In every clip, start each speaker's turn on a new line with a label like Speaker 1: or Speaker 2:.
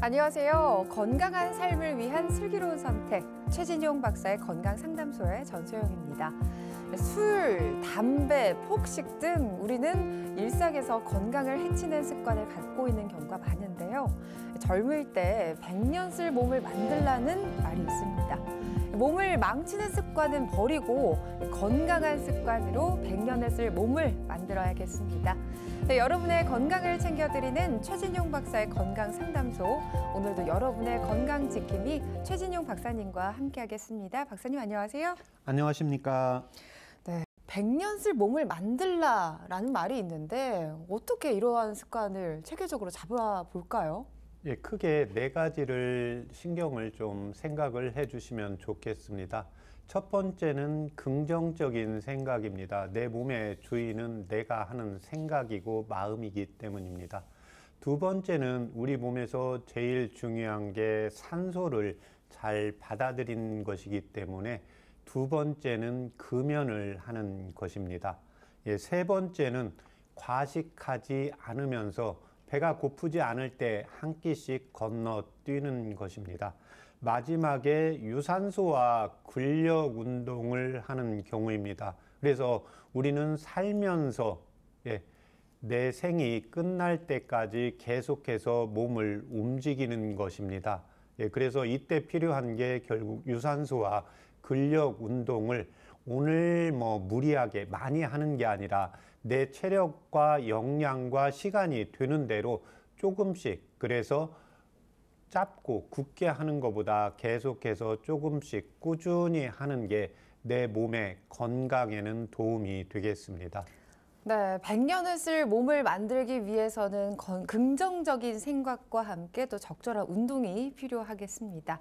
Speaker 1: 안녕하세요. 건강한 삶을 위한 슬기로운 선택, 최진용 박사의 건강상담소의 전소영입니다. 술, 담배, 폭식 등 우리는 일상에서 건강을 해치는 습관을 갖고 있는 경우가 많은데요. 젊을 때 백년쓸 몸을 만들라는 말이 있습니다. 몸을 망치는 습관은 버리고 건강한 습관으로 백년을 쓸 몸을 만들어야겠습니다. 네, 여러분의 건강을 챙겨드리는 최진용 박사의 건강상담소. 오늘도 여러분의 건강 지킴이 최진용 박사님과 함께하겠습니다. 박사님 안녕하세요.
Speaker 2: 안녕하십니까.
Speaker 1: 네, 백년쓸 몸을 만들라라는 말이 있는데 어떻게 이러한 습관을 체계적으로 잡아볼까요?
Speaker 2: 예, 크게 네 가지를 신경을 좀 생각을 해주시면 좋겠습니다. 첫 번째는 긍정적인 생각입니다. 내 몸의 주인은 내가 하는 생각이고 마음이기 때문입니다. 두 번째는 우리 몸에서 제일 중요한 게 산소를 잘 받아들이는 것이기 때문에 두 번째는 금연을 하는 것입니다. 예, 세 번째는 과식하지 않으면서 배가 고프지 않을 때 한 끼씩 건너뛰는 것입니다. 마지막에 유산소와 근력 운동을 하는 경우입니다. 그래서 우리는 살면서 내 생이 끝날 때까지 계속해서 몸을 움직이는 것입니다. 그래서 이때 필요한 게 결국 유산소와 근력 운동을 오늘 무리하게 많이 하는 게 아니라 내 체력과 역량과 시간이 되는 대로 조금씩, 그래서 짧고 굳게 하는 것보다 계속해서 조금씩 꾸준히 하는 게 내 몸의 건강에는 도움이 되겠습니다.
Speaker 1: 네, 백년을 쓸 몸을 만들기 위해서는 긍정적인 생각과 함께 또 적절한 운동이 필요하겠습니다.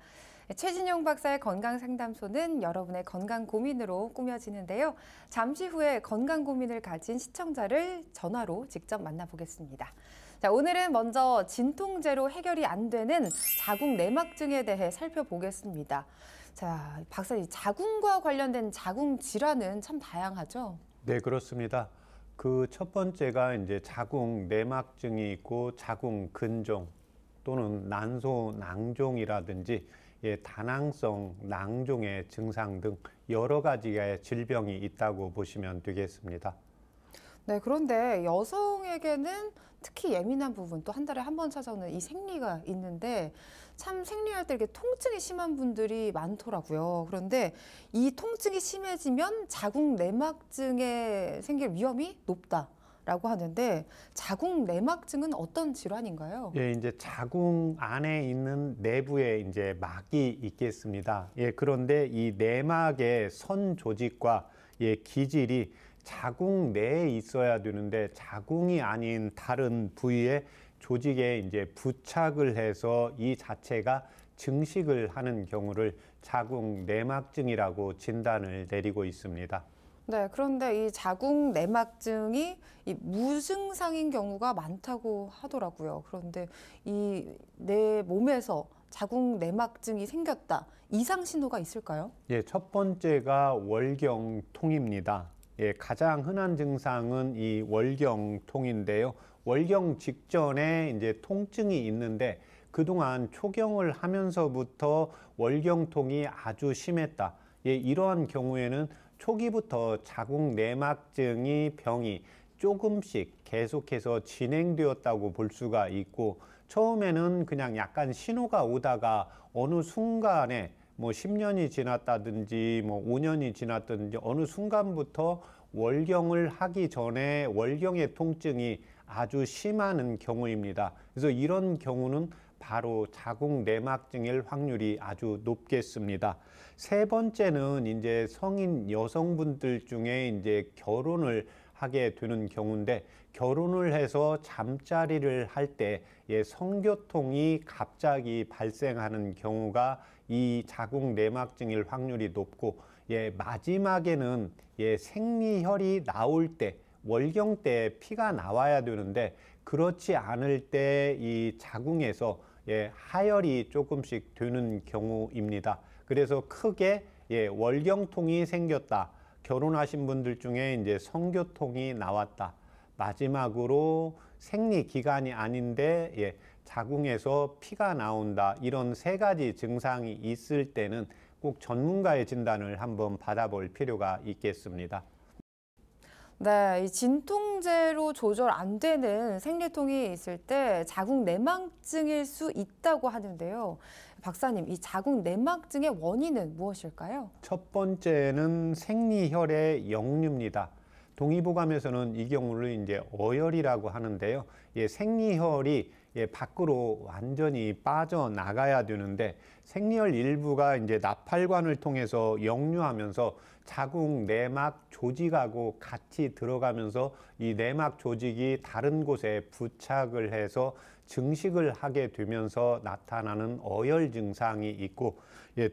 Speaker 1: 최진용 박사의 건강상담소는 여러분의 건강 고민으로 꾸며지는데요. 잠시 후에 건강 고민을 가진 시청자를 전화로 직접 만나보겠습니다. 자, 오늘은 먼저 진통제로 해결이 안 되는 자궁 내막증에 대해 살펴보겠습니다. 자, 박사님, 자궁과 관련된 자궁 질환은 참 다양하죠?
Speaker 2: 네, 그렇습니다. 그 첫 번째가 이제 자궁 내막증이 있고 자궁 근종 또는 난소 낭종이라든지 다낭성 낭종의 증상 등 여러 가지의 질병이 있다고 보시면 되겠습니다.
Speaker 1: 네, 그런데 여성에게는 특히 예민한 부분, 또 한 달에 한 번 찾아오는 이 생리가 있는데 참 생리할 때 이렇게 통증이 심한 분들이 많더라고요. 그런데 이 통증이 심해지면 자궁 내막증에 생길 위험이 높다라고 하는데 자궁 내막증은 어떤 질환인가요?
Speaker 2: 예, 이제 자궁 안에 있는 내부에 이제 막이 있겠습니다. 예, 그런데 이 내막의 선 조직과 기질이 자궁 내에 있어야 되는데 자궁이 아닌 다른 부위에 조직에 이제 부착을 해서 이 자체가 증식을 하는 경우를 자궁 내막증이라고 진단을 내리고 있습니다.
Speaker 1: 네, 그런데 이 자궁 내막증이 이 무증상인 경우가 많다고 하더라고요. 그런데 이 내 몸에서 자궁 내막증이 생겼다, 이상 신호가 있을까요?
Speaker 2: 예, 첫 번째가 월경통입니다. 예, 가장 흔한 증상은 이 월경통인데요. 월경 직전에 이제 통증이 있는데 그동안 초경을 하면서부터 월경통이 아주 심했다. 예, 이러한 경우에는 초기부터 자궁 내막증이 병이 조금씩 계속해서 진행되었다고 볼 수가 있고, 처음에는 그냥 약간 신호가 오다가 어느 순간에 10년이 지났다든지 5년이 지났다든지 어느 순간부터 월경을 하기 전에 월경의 통증이 아주 심한 경우입니다. 그래서 이런 경우는 바로 자궁 내막증일 확률이 아주 높겠습니다. 세 번째는 이제 성인 여성분들 중에 이제 결혼을 하게 되는 경우인데, 결혼을 해서 잠자리를 할 때 성교통이 갑자기 발생하는 경우가 이 자궁 내막증일 확률이 높고, 마지막에는 생리혈이 나올 때, 월경 때 피가 나와야 되는데 그렇지 않을 때 이 자궁에서 하혈이 조금씩 되는 경우입니다. 그래서 크게 월경통이 생겼다, 결혼하신 분들 중에 이제 성교통이 나왔다, 마지막으로 생리 기간이 아닌데 자궁에서 피가 나온다. 이런 3가지 증상이 있을 때는 꼭 전문가의 진단을 한번 받아볼 필요가 있겠습니다.
Speaker 1: 네, 이 진통제로 조절 안 되는 생리통이 있을 때 자궁 내막증일 수 있다고 하는데요. 박사님, 이 자궁 내막증의 원인은 무엇일까요?
Speaker 2: 첫 번째는 생리혈의 역류입니다. 동의보감에서는 이 경우를 이제 어혈이라고 하는데요. 생리혈이 밖으로 완전히 빠져나가야 되는데 생리혈 일부가 이제 나팔관을 통해서 역류하면서 자궁 내막 조직하고 같이 들어가면서 이 내막 조직이 다른 곳에 부착을 해서 증식을 하게 되면서 나타나는 어혈 증상이 있고,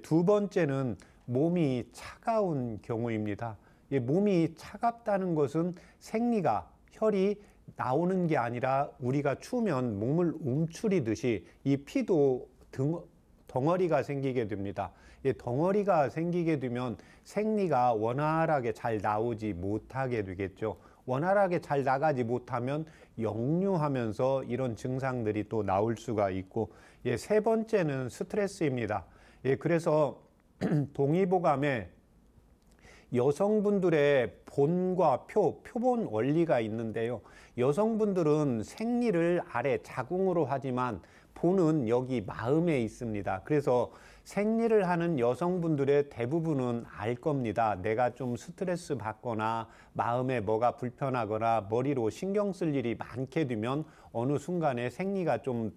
Speaker 2: 두 번째는 몸이 차가운 경우입니다. 몸이 차갑다는 것은 생리가 혈이 나오는 게 아니라 우리가 추우면 몸을 움츠리듯이 이 피도 덩어리가 생기게 됩니다. 덩어리가 생기게 되면 생리가 원활하게 잘 나오지 못하게 되겠죠. 원활하게 잘 나가지 못하면 역류하면서 이런 증상들이 또 나올 수가 있고, 세 번째는 스트레스입니다. 그래서 동의보감에 여성분들의 본과 표본 원리가 있는데요. 여성분들은 생리를 아래 자궁으로 하지만 본은 여기 마음에 있습니다. 그래서 생리를 하는 여성분들의 대부분은 알 겁니다. 내가 좀 스트레스 받거나 마음에 뭐가 불편하거나 머리로 신경 쓸 일이 많게 되면 어느 순간에 생리가 좀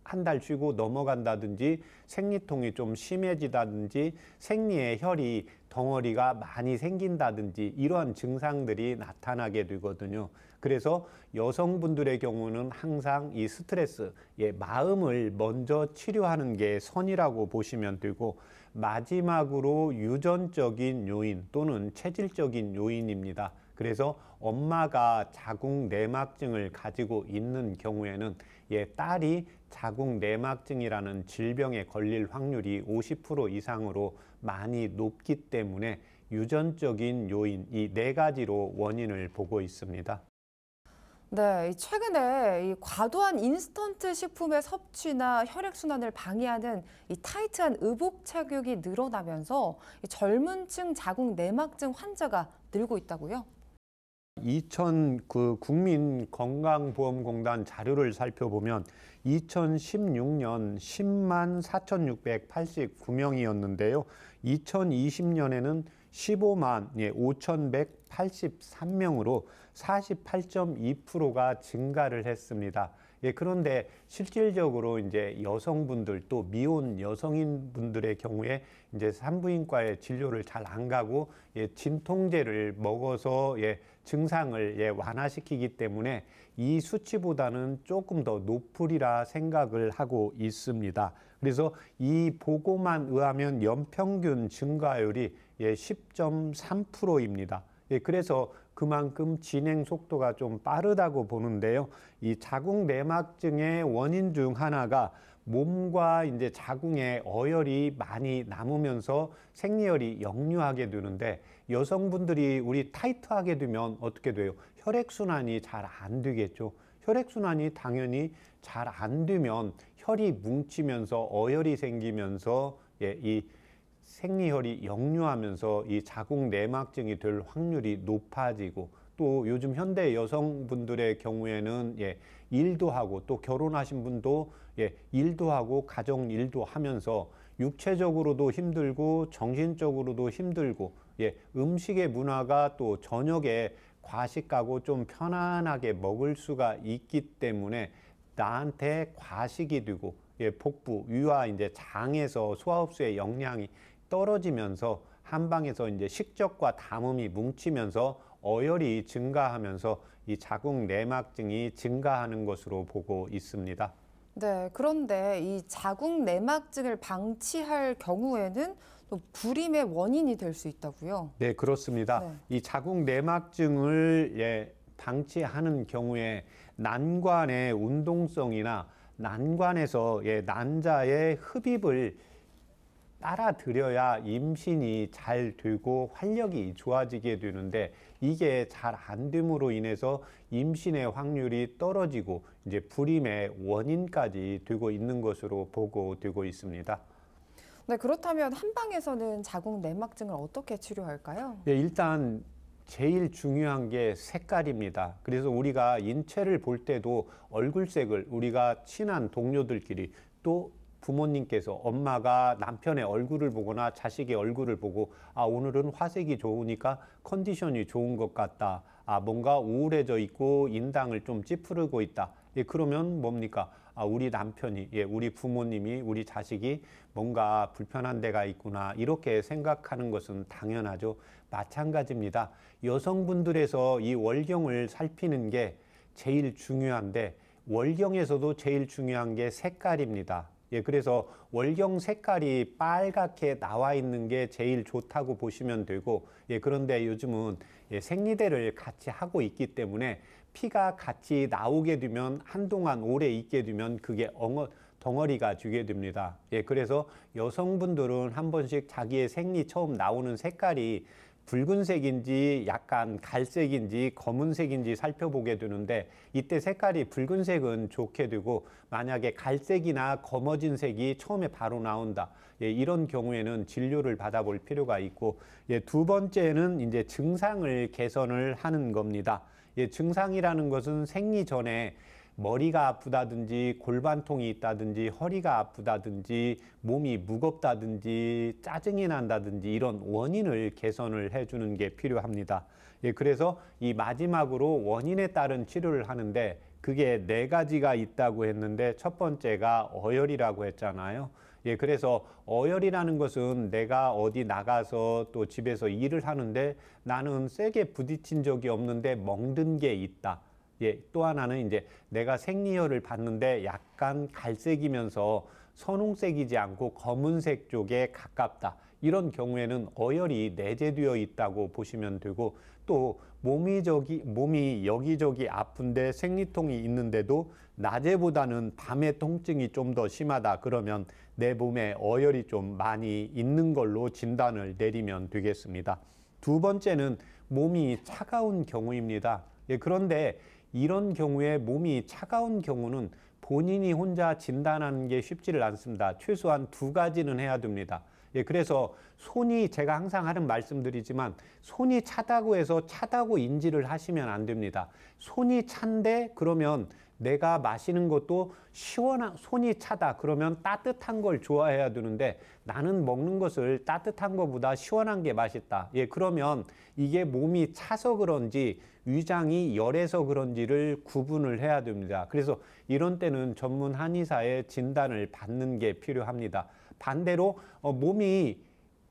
Speaker 2: 한 달 쉬고 넘어간다든지 생리통이 좀 심해지다든지 생리의 혈이 덩어리가 많이 생긴다든지 이러한 증상들이 나타나게 되거든요. 그래서 여성분들의 경우는 항상 이 스트레스, 마음을 먼저 치료하는 게 선이라고 보시면 되고, 마지막으로 유전적인 요인 또는 체질적인 요인입니다. 그래서 엄마가 자궁 내막증을 가지고 있는 경우에는 딸이 자궁 내막증이라는 질병에 걸릴 확률이 50% 이상으로 많이 높기 때문에 유전적인 요인 이 4가지로 원인을 보고 있습니다.
Speaker 1: 네, 최근에 이 과도한 인스턴트 식품의 섭취나 혈액순환을 방해하는 이 타이트한 의복 착용이 늘어나면서 이 젊은 층 자궁 내막증 환자가 늘고 있다고요?
Speaker 2: 2009 국민건강보험공단 자료를 살펴보면 2016년 10만 4,689명이었는데요. 2020년에는 15만 5,183명으로 48.2%가 증가를 했습니다. 그런데 실질적으로 이제 여성분들 또 미혼 여성인분들의 경우에 이제 산부인과에 진료를 잘 안 가고 진통제를 먹어서 증상을 완화시키기 때문에 이 수치보다는 조금 더 높으리라 생각을 하고 있습니다. 그래서 이 보고만 의하면 연평균 증가율이 10.3%입니다. 그래서 그만큼 진행 속도가 좀 빠르다고 보는데요. 이 자궁 내막증의 원인 중 하나가 몸과 이제 자궁에 어혈이 많이 남으면서 생리혈이 역류하게 되는데, 여성분들이 우리 타이트하게 되면 어떻게 돼요? 혈액순환이 잘 안 되겠죠. 혈액순환이 당연히 잘 안 되면 혈이 뭉치면서 어혈이 생기면서 이 생리혈이 역류하면서 이 자궁 내막증이 될 확률이 높아지고, 또 요즘 현대 여성분들의 경우에는 일도 하고 또 결혼하신 분도 일도 하고 가정 일도 하면서 육체적으로도 힘들고 정신적으로도 힘들고 음식의 문화가 또 저녁에 과식하고 좀 편안하게 먹을 수가 있기 때문에 나한테 과식이 되고 복부, 위와 이제 장에서 소화흡수의 역량이 떨어지면서 한방에서 이제 식적과 담음이 뭉치면서 어혈이 증가하면서 이 자궁 내막증이 증가하는 것으로 보고 있습니다.
Speaker 1: 네, 그런데 이 자궁 내막증을 방치할 경우에는 또 불임의 원인이 될 수 있다고요?
Speaker 2: 네, 그렇습니다.
Speaker 1: 네.
Speaker 2: 이 자궁 내막증을 방치하는 경우에 난관의 운동성이나 난관에서 난자의 흡입을 따라들여야 임신이 잘 되고 활력이 좋아지게 되는데 이게 잘 안 됨으로 인해서 임신의 확률이 떨어지고 이제 불임의 원인까지 되고 있는 것으로 보고되고 있습니다.
Speaker 1: 네, 그렇다면 한방에서는 자궁 내막증을 어떻게 치료할까요?
Speaker 2: 네, 일단 제일 중요한 게 색깔입니다. 그래서 우리가 인체를 볼 때도 얼굴색을 우리가 친한 동료들끼리 또 부모님께서 엄마가 남편의 얼굴을 보거나 자식의 얼굴을 보고 아 오늘은 화색이 좋으니까 컨디션이 좋은 것 같다. 아 뭔가 우울해져 있고 인당을 좀 찌푸르고 있다. 예, 그러면 뭡니까? 아 우리 남편이 우리 부모님이 우리 자식이 뭔가 불편한 데가 있구나 이렇게 생각하는 것은 당연하죠. 마찬가지입니다. 여성분들에서 이 월경을 살피는 게 제일 중요한데 월경에서도 제일 중요한 게 색깔입니다. 그래서 월경 색깔이 빨갛게 나와 있는 게 제일 좋다고 보시면 되고 그런데 요즘은 생리대를 같이 하고 있기 때문에 피가 같이 나오게 되면 한동안 오래 있게 되면 그게 덩어리가 주게 됩니다. 그래서 여성분들은 한 번씩 자기의 생리 처음 나오는 색깔이 붉은색인지 약간 갈색인지 검은색인지 살펴보게 되는데 이때 색깔이 붉은색은 좋게 되고 만약에 갈색이나 검어진 색이 처음에 바로 나온다. 이런 경우에는 진료를 받아볼 필요가 있고 두 번째는 이제 증상을 개선을 하는 겁니다. 증상이라는 것은 생리 전에 머리가 아프다든지 골반통이 있다든지 허리가 아프다든지 몸이 무겁다든지 짜증이 난다든지 이런 원인을 개선을 해주는 게 필요합니다. 그래서 이 마지막으로 원인에 따른 치료를 하는데 그게 4가지가 있다고 했는데 첫 번째가 어혈이라고 했잖아요. 그래서 어혈이라는 것은 내가 어디 나가서 또 집에서 일을 하는데 나는 세게 부딪힌 적이 없는데 멍든 게 있다. 또 하나는 이제 내가 생리혈을 봤는데 약간 갈색이면서 선홍색이지 않고 검은색 쪽에 가깝다. 이런 경우에는 어혈이 내재되어 있다고 보시면 되고 또 몸이 여기저기 아픈데 생리통이 있는데도 낮에보다는 밤에 통증이 좀 더 심하다. 그러면 내 몸에 어혈이 좀 많이 있는 걸로 진단을 내리면 되겠습니다. 두 번째는 몸이 차가운 경우입니다. 그런데 이런 경우에 몸이 차가운 경우는 본인이 혼자 진단하는 게 쉽지를 않습니다. 최소한 2가지는 해야 됩니다. 그래서 손이 제가 항상 하는 말씀드리지만 손이 차다고 해서 차다고 인지를 하시면 안 됩니다. 손이 찬데 그러면 내가 마시는 것도 손이 차다 그러면 따뜻한 걸 좋아해야 되는데 나는 먹는 것을 따뜻한 것보다 시원한 게 맛있다. 그러면 이게 몸이 차서 그런지 위장이 열해서 그런지를 구분을 해야 됩니다. 그래서 이런 때는 전문 한의사의 진단을 받는 게 필요합니다. 반대로 몸이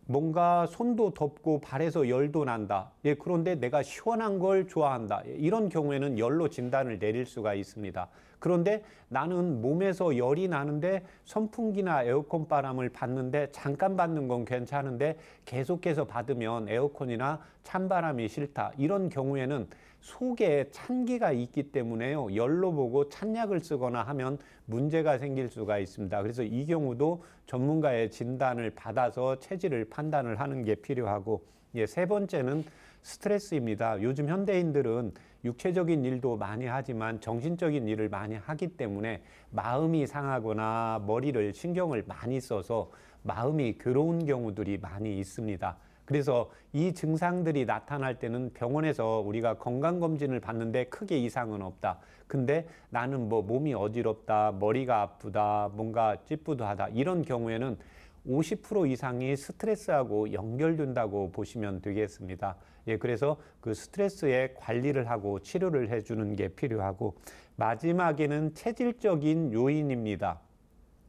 Speaker 2: 뭔가 손도 덥고 발에서 열도 난다. 그런데 내가 시원한 걸 좋아한다. 이런 경우에는 열로 진단을 내릴 수가 있습니다. 그런데 나는 몸에서 열이 나는데 선풍기나 에어컨 바람을 받는데 잠깐 받는 건 괜찮은데 계속해서 받으면 에어컨이나 찬바람이 싫다. 이런 경우에는 속에 찬기가 있기 때문에요. 열로 보고 찬약을 쓰거나 하면 문제가 생길 수가 있습니다. 그래서 이 경우도 전문가의 진단을 받아서 체질을 판단을 하는 게 필요하고 세 번째는 스트레스입니다. 요즘 현대인들은 육체적인 일도 많이 하지만 정신적인 일을 많이 하기 때문에 마음이 상하거나 머리를 신경을 많이 써서 마음이 괴로운 경우들이 많이 있습니다. 그래서 이 증상들이 나타날 때는 병원에서 우리가 건강검진을 받는데 크게 이상은 없다. 근데 나는 뭐 몸이 어지럽다, 머리가 아프다, 뭔가 찌뿌드하다 이런 경우에는 50% 이상이 스트레스하고 연결된다고 보시면 되겠습니다. 그래서 그 스트레스에 관리를 하고 치료를 해주는 게 필요하고 마지막에는 체질적인 요인입니다.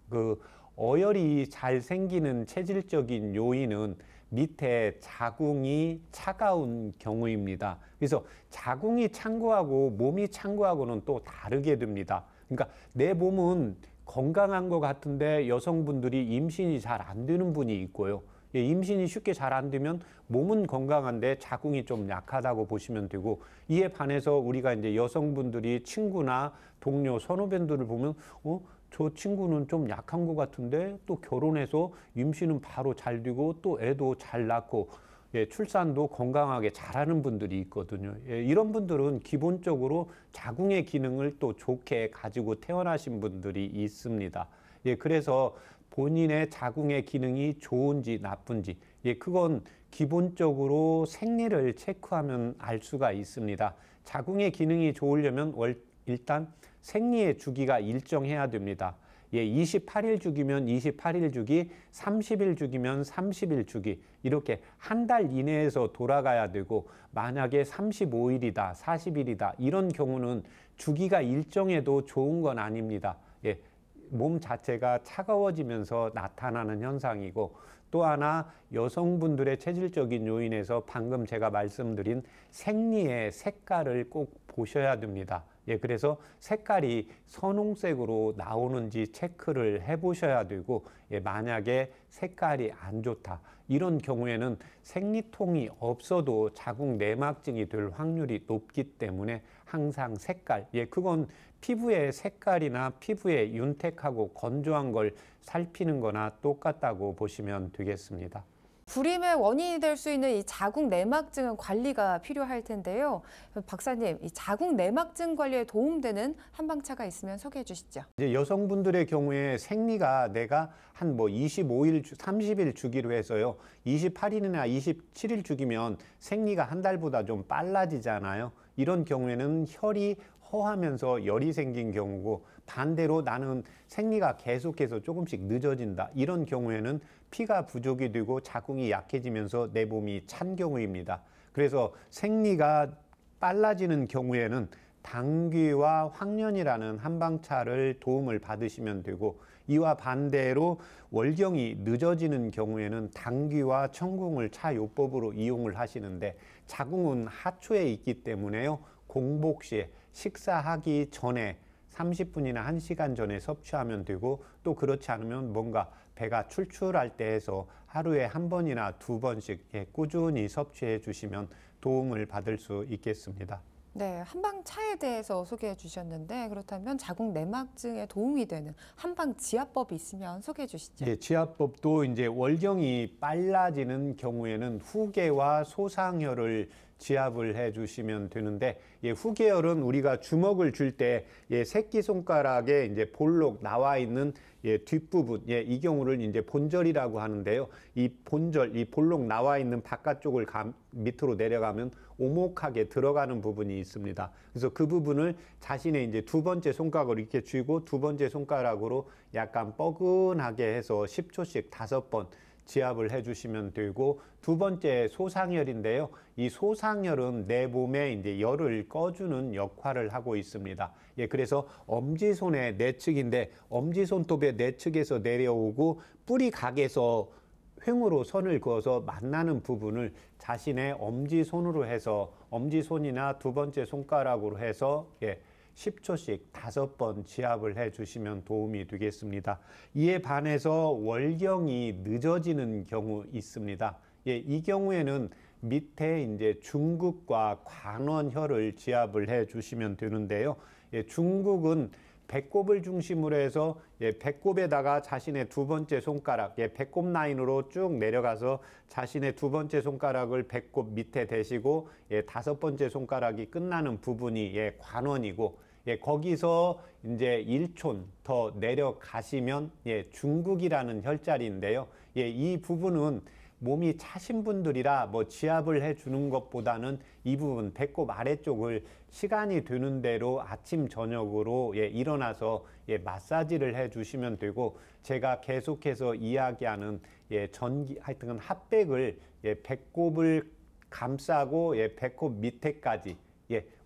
Speaker 2: 그 어혈이 잘 생기는 체질적인 요인은 밑에 자궁이 차가운 경우입니다. 그래서 자궁이 찬 거하고 몸이 찬 거하고는 또 다르게 됩니다. 그러니까 내 몸은 건강한 것 같은데 여성분들이 임신이 잘 안 되는 분이 있고요. 임신이 쉽게 잘 안 되면 몸은 건강한데 자궁이 좀 약하다고 보시면 되고 이에 반해서 우리가 이제 여성분들이 친구나 동료, 선후배들을 보면 저 친구는 좀 약한 것 같은데 또 결혼해서 임신은 바로 잘 되고 또 애도 잘 낳고 예, 출산도 건강하게 잘하는 분들이 있거든요. 예, 이런 분들은 기본적으로 자궁의 기능을 또 좋게 가지고 태어나신 분들이 있습니다. 예, 그래서 본인의 자궁의 기능이 좋은지 나쁜지, 예, 그건 기본적으로 생리를 체크하면 알 수가 있습니다. 자궁의 기능이 좋으려면 일단 생리의 주기가 일정해야 됩니다. 예, 28일 주기면 28일 주기, 30일 주기면 30일 주기, 이렇게 한 달 이내에서 돌아가야 되고, 만약에 35일이다, 40일이다, 이런 경우는 주기가 일정해도 좋은 건 아닙니다. 예, 몸 자체가 차가워지면서 나타나는 현상이고, 또 하나 여성분들의 체질적인 요인에서 방금 제가 말씀드린 생리의 색깔을 꼭 보셔야 됩니다. 예, 그래서 색깔이 선홍색으로 나오는지 체크를 해 보셔야 되고, 예, 만약에 색깔이 안 좋다, 이런 경우에는 생리통이 없어도 자궁 내막증이 될 확률이 높기 때문에 항상 색깔, 예, 그건 피부의 색깔이나 피부의 윤택하고 건조한 걸 살피는 거나 똑같다고 보시면 되겠습니다.
Speaker 1: 불임의 원인이 될 수 있는 이 자궁 내막증은 관리가 필요할 텐데요. 박사님, 이 자궁 내막증 관리에 도움되는 한방차가 있으면 소개해 주시죠.
Speaker 2: 이제 여성분들의 경우에 생리가 내가 한 25일, 30일 주기로 해서요. 28일이나 27일 주기면 생리가 한 달보다 좀 빨라지잖아요. 이런 경우에는 혈이 허하면서 열이 생긴 경우고, 반대로 나는 생리가 계속해서 조금씩 늦어진다, 이런 경우에는 피가 부족이 되고 자궁이 약해지면서 내 몸이 찬 경우입니다. 그래서 생리가 빨라지는 경우에는 당귀와 황련이라는 한방차를 도움을 받으시면 되고, 이와 반대로 월경이 늦어지는 경우에는 당귀와 청궁을 차요법으로 이용을 하시는데, 자궁은 하초에 있기 때문에요, 공복 시에 식사하기 전에 30분이나 1시간 전에 섭취하면 되고, 또 그렇지 않으면 뭔가 배가 출출할 때 해서 하루에 한 번이나 두 번씩 꾸준히 섭취해 주시면 도움을 받을 수 있겠습니다.
Speaker 1: 네, 한방차에 대해서 소개해 주셨는데, 그렇다면 자궁 내막증에 도움이 되는 한방 지압법이 있으면 소개해 주시죠.
Speaker 2: 예, 지압법도 이제 월경이 빨라지는 경우에는 후계와 소상혈을 지압을 해 주시면 되는데, 예, 후계혈은 우리가 주먹을 줄 때 새끼손가락에 이제 볼록 나와 있는 뒷부분, 이 경우를 이제 본절이라고 하는데요. 이 본절, 이 볼록 나와 있는 바깥쪽을 밑으로 내려가면 오목하게 들어가는 부분이 있습니다. 그래서 그 부분을 자신의 이제 두 번째 손가락으로 이렇게 쥐고, 두 번째 손가락으로 약간 뻐근하게 해서 10초씩 5번 지압을 해주시면 되고, 두 번째 소상혈인데요. 이 소상혈은 내 몸에 이제 열을 꺼주는 역할을 하고 있습니다. 예, 그래서 엄지손의 내측인데, 엄지손톱의 내측에서 내려오고 뿌리각에서 횡으로 선을 그어서 만나는 부분을 자신의 엄지손으로 해서, 엄지손이나 두 번째 손가락으로 해서 10초씩 5번 지압을 해 주시면 도움이 되겠습니다. 이에 반해서 월경이 늦어지는 경우 있습니다. 이 경우에는 밑에 이제 중극과 관원혈을 지압을 해 주시면 되는데요. 중극은 배꼽을 중심으로 해서 배꼽에다가 자신의 두 번째 손가락, 배꼽 라인으로 쭉 내려가서 자신의 두 번째 손가락을 배꼽 밑에 대시고 5번째 손가락이 끝나는 부분이 관원이고, 거기서 이제 1촌 더 내려가시면 중극이라는 혈자리인데요. 이 부분은 몸이 차신 분들이라 지압을 해주는 것보다는 이 부분 배꼽 아래쪽을 시간이 되는 대로 아침 저녁으로 일어나서 마사지를 해주시면 되고, 제가 계속해서 이야기하는 전기, 하여튼 핫백을 배꼽을 감싸고 배꼽 밑에까지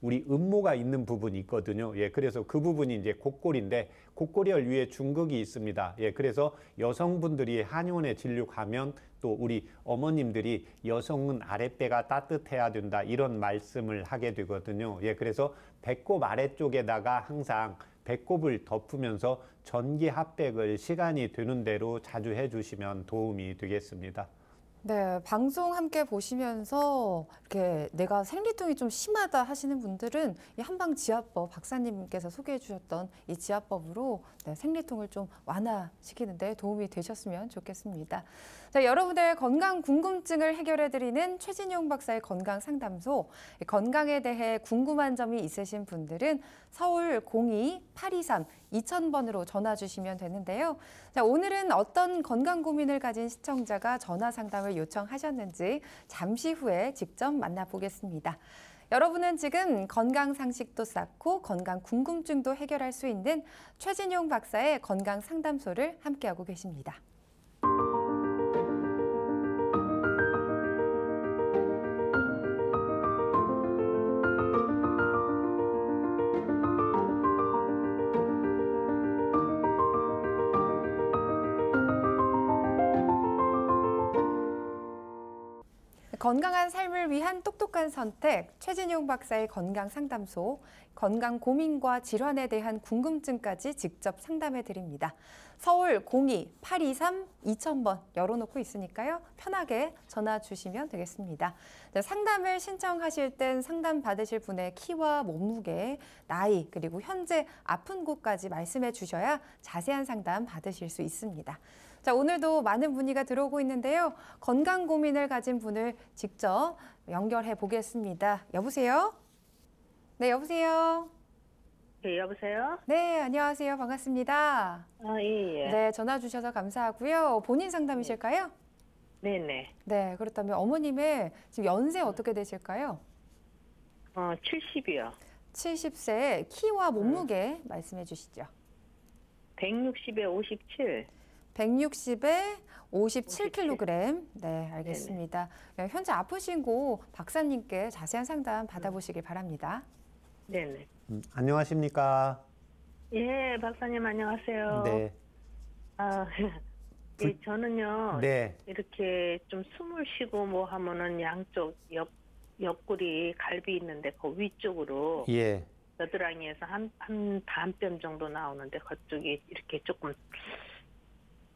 Speaker 2: 우리 음모가 있는 부분이 있거든요. 그래서 그 부분이 이제 곡골인데, 곡골혈 위에 중극이 있습니다. 그래서 여성분들이 한의원에 진료 가면 또 우리 어머님들이 여성은 아랫배가 따뜻해야 된다, 이런 말씀을 하게 되거든요. 그래서 배꼽 아래쪽에다가 항상 배꼽을 덮으면서 전기 핫백을 시간이 되는 대로 자주 해주시면 도움이 되겠습니다.
Speaker 1: 네, 방송 함께 보시면서 이렇게 내가 생리통이 좀 심하다 하시는 분들은 이 한방지압법 박사님께서 소개해 주셨던 이 지압법으로 네, 생리통을 좀 완화시키는 데 도움이 되셨으면 좋겠습니다. 자, 여러분의 건강 궁금증을 해결해 드리는 최진용 박사의 건강 상담소. 건강에 대해 궁금한 점이 있으신 분들은 서울 02-823-2000번으로 전화 주시면 되는데요. 자, 오늘은 어떤 건강 고민을 가진 시청자가 전화 상담을 요청하셨는지 잠시 후에 직접 만나보겠습니다. 여러분은 지금 건강 상식도 쌓고 건강 궁금증도 해결할 수 있는 최진용 박사의 건강 상담소를 함께하고 계십니다. 건강한 삶을 위한 똑똑한 선택, 최진용 박사의 건강 상담소, 건강 고민과 질환에 대한 궁금증까지 직접 상담해 드립니다. 서울 02-823-2000번 열어놓고 있으니까요. 편하게 전화 주시면 되겠습니다. 상담을 신청하실 땐 상담 받으실 분의 키와 몸무게, 나이, 그리고 현재 아픈 곳까지 말씀해 주셔야 자세한 상담 받으실 수 있습니다. 자, 오늘도 많은 문의가 들어오고 있는데요. 건강 고민을 가진 분을 직접 연결해 보겠습니다. 여보세요? 네, 여보세요?
Speaker 3: 네, 여보세요?
Speaker 1: 네, 안녕하세요. 반갑습니다.
Speaker 3: 예, 예.
Speaker 1: 네, 전화 주셔서 감사하고요. 본인 상담이실까요?
Speaker 3: 네네.
Speaker 1: 네, 그렇다면 어머님의 지금 연세 어떻게 되실까요?
Speaker 3: 70이요.
Speaker 1: 70세 키와 몸무게 말씀해 주시죠.
Speaker 3: 160에 57.
Speaker 1: 160에 57kg. 네, 알겠습니다. 네, 현재 아프신 곳 박사님께 자세한 상담 받아보시길 바랍니다.
Speaker 3: 네네.
Speaker 2: 안녕하십니까?
Speaker 3: 예, 박사님 안녕하세요.
Speaker 2: 네.
Speaker 3: 예, 저는요.
Speaker 2: 네.
Speaker 3: 이렇게 좀 숨을 쉬고 뭐 하면은 양쪽 옆구리 갈비 있는데 그 위쪽으로
Speaker 2: 예.
Speaker 3: 겨드랑이에서 한 반 뼘 정도 나오는데 그쪽이 이렇게 조금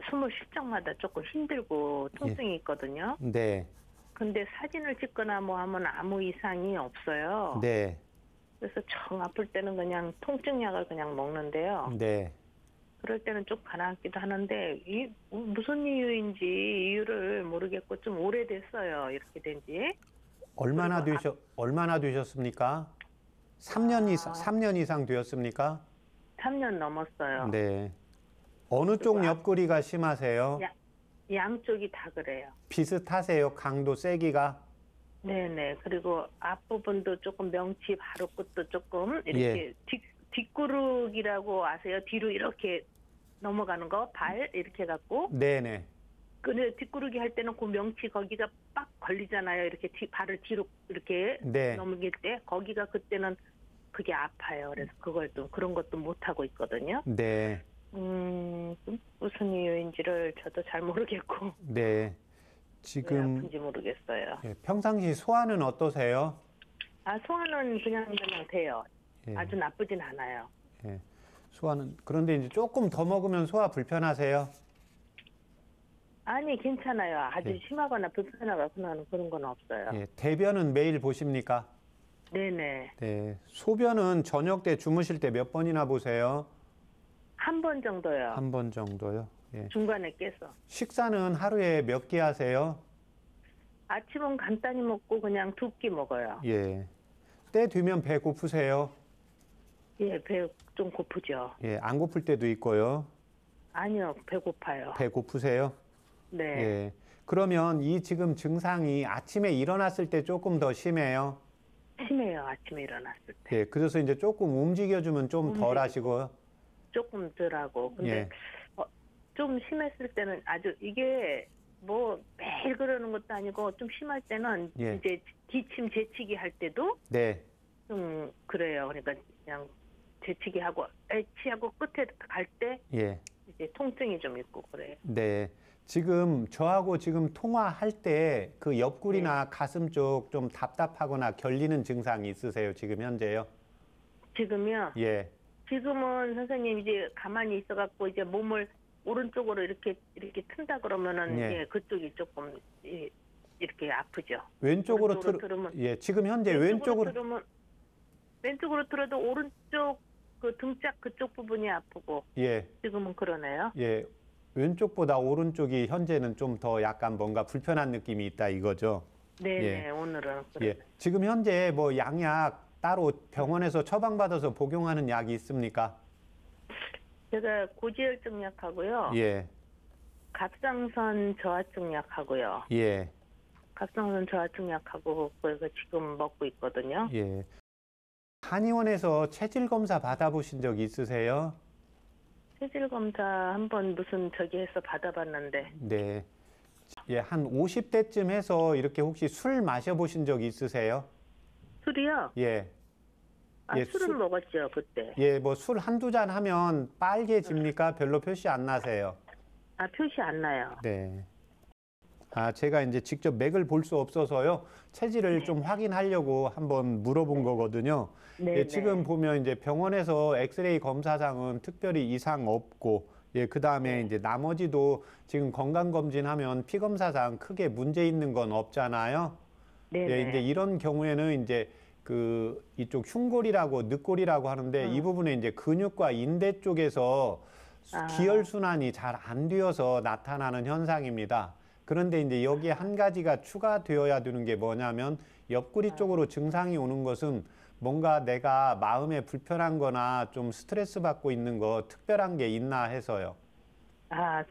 Speaker 3: 숨을 쉴 적마다 조금 힘들고 통증이 있거든요.
Speaker 2: 네.
Speaker 3: 근데 사진을 찍거나 뭐 하면 아무 이상이 없어요.
Speaker 2: 네.
Speaker 3: 그래서 정 아플 때는 그냥 통증약을 그냥 먹는데요.
Speaker 2: 네.
Speaker 3: 그럴 때는 좀 가라앉기도 하는데 무슨 이유를 모르겠고 좀 오래됐어요. 이렇게 된 지.
Speaker 2: 얼마나 되셨습니까? 3년 이상 되었습니까?
Speaker 3: 3년 넘었어요.
Speaker 2: 네. 어느 쪽 옆구리가 심하세요?
Speaker 3: 양쪽이 다 그래요.
Speaker 2: 비슷하세요? 강도 세기가?
Speaker 3: 네네. 그리고 앞부분도 조금 명치 바로 끝도 조금 이렇게 뒷구르기라고 아세요? 뒤로 이렇게 넘어가는 거, 발 이렇게 갖고.
Speaker 2: 네네.
Speaker 3: 근데 뒷구르기 할 때는 그 명치 거기가 빡 걸리잖아요. 이렇게 발을 뒤로 이렇게
Speaker 2: 네.
Speaker 3: 넘길 때 거기가 그때는 그게 아파요. 그래서 그걸 또 그런 것도 못 하고 있거든요.
Speaker 2: 네.
Speaker 3: 무슨 이유인지를 저도 잘 모르겠고.
Speaker 2: 네.
Speaker 3: 왜
Speaker 2: 지금
Speaker 3: 아픈지 모르겠어요.
Speaker 2: 평상시 소화는 어떠세요?
Speaker 3: 소화는 그냥 돼요.
Speaker 2: 예.
Speaker 3: 아주 나쁘진 않아요.
Speaker 2: 예. 소화는 그런데 이제 조금 더 먹으면 소화 불편하세요?
Speaker 3: 아니 괜찮아요. 아주
Speaker 2: 예.
Speaker 3: 심하거나 불편하거나 그런 건 없어요.
Speaker 2: 예. 대변은 매일 보십니까?
Speaker 3: 네네.
Speaker 2: 네. 소변은 저녁 때 주무실 때 몇 번이나 보세요?
Speaker 3: 한 번 정도요.
Speaker 2: 한 번 정도요. 예.
Speaker 3: 중간에 깨서.
Speaker 2: 식사는 하루에 몇 끼 하세요?
Speaker 3: 아침은 간단히 먹고 그냥 2끼 먹어요.
Speaker 2: 예. 때 되면 배 고프세요?
Speaker 3: 예, 배 좀 고프죠.
Speaker 2: 예. 안 고플 때도 있고요.
Speaker 3: 아니요, 배고파요.
Speaker 2: 배 고프세요?
Speaker 3: 네.
Speaker 2: 예. 그러면 이 지금 증상이 아침에 일어났을 때 조금 더 심해요?
Speaker 3: 심해요, 아침에 일어났을 때.
Speaker 2: 예. 그래서 이제 조금 움직여주면 좀 덜 하시고요.
Speaker 3: 조금 덜하고. 근데
Speaker 2: 예.
Speaker 3: 좀 심했을 때는 아주 이게 뭐 매일 그러는 것도 아니고 좀 심할 때는
Speaker 2: 예.
Speaker 3: 이제 기침 재치기 할 때도
Speaker 2: 네.
Speaker 3: 좀 그래요. 그러니까 그냥 재치기 하고 애치하고 끝에 갈 때
Speaker 2: 예.
Speaker 3: 이제 통증이 좀 있고 그래요.
Speaker 2: 네. 지금 저하고 지금 통화할 때 그 옆구리나 가슴 쪽 좀 답답하거나 결리는 증상이 있으세요? 지금 현재요?
Speaker 3: 지금요.
Speaker 2: 예.
Speaker 3: 지금은 선생님 이제 가만히 있어갖고 이제 몸을 오른쪽으로 이렇게 튼다 그러면은
Speaker 2: 예.
Speaker 3: 예, 그쪽이 조금 예, 이렇게 아프죠.
Speaker 2: 왼쪽으로
Speaker 3: 오른쪽으로 들으면
Speaker 2: 예, 지금 현재
Speaker 3: 왼쪽으로 들어도 오른쪽 그 등짝 그쪽 부분이 아프고
Speaker 2: 예,
Speaker 3: 지금은 그러네요.
Speaker 2: 예, 왼쪽보다 오른쪽이 현재는 좀 더 약간 뭔가 불편한 느낌이 있다 이거죠.
Speaker 3: 네네, 오늘은.
Speaker 2: 예, 지금 현재 뭐 양약 따로 병원에서 처방받아서 복용하는 약이 있습니까?
Speaker 3: 제가 고지혈증 약하고요.
Speaker 2: 예,
Speaker 3: 갑상선 저하증 약하고요.
Speaker 2: 예,
Speaker 3: 갑상선 저하증 약하고 그거 지금 먹고 있거든요.
Speaker 2: 예. 한의원에서 체질 검사 받아보신 적 있으세요?
Speaker 3: 체질 검사 한번 무슨 저기 해서 받아봤는데
Speaker 2: 네. 예, 한 50대쯤 해서 이렇게 혹시 술 마셔보신 적 있으세요?
Speaker 3: 술이요?
Speaker 2: 예. 예,
Speaker 3: 술은 먹었죠 그때.
Speaker 2: 예, 뭐 술 한두 잔 하면 빨개집니까? 별로 표시 안 나세요?
Speaker 3: 표시 안 나요.
Speaker 2: 네. 제가 이제 직접 맥을 볼 수 없어서요. 체질을 좀 확인하려고 한번 물어본 거거든요.
Speaker 3: 네.
Speaker 2: 예, 지금 보면 이제 병원에서 엑스레이 검사상은 특별히 이상 없고, 예, 그 다음에 이제 나머지도 지금 건강검진하면 피 검사상 크게 문제 있는 건 없잖아요.
Speaker 3: 네.
Speaker 2: 예, 이제 이런 경우에는 이제 그 이쪽 흉골이라고 늑골이라고 하는데 이 부분에 이제 근육과 인대 쪽에서 기혈 순환이 잘 안 되어서 나타나는 현상입니다. 그런데 이제 여기에 한 가지가 추가되어야 되는 게 뭐냐면 옆구리 쪽으로 증상이 오는 것은 뭔가 내가 마음에 불편한 거나 좀 스트레스 받고 있는 거 특별한 게 있나 해서요.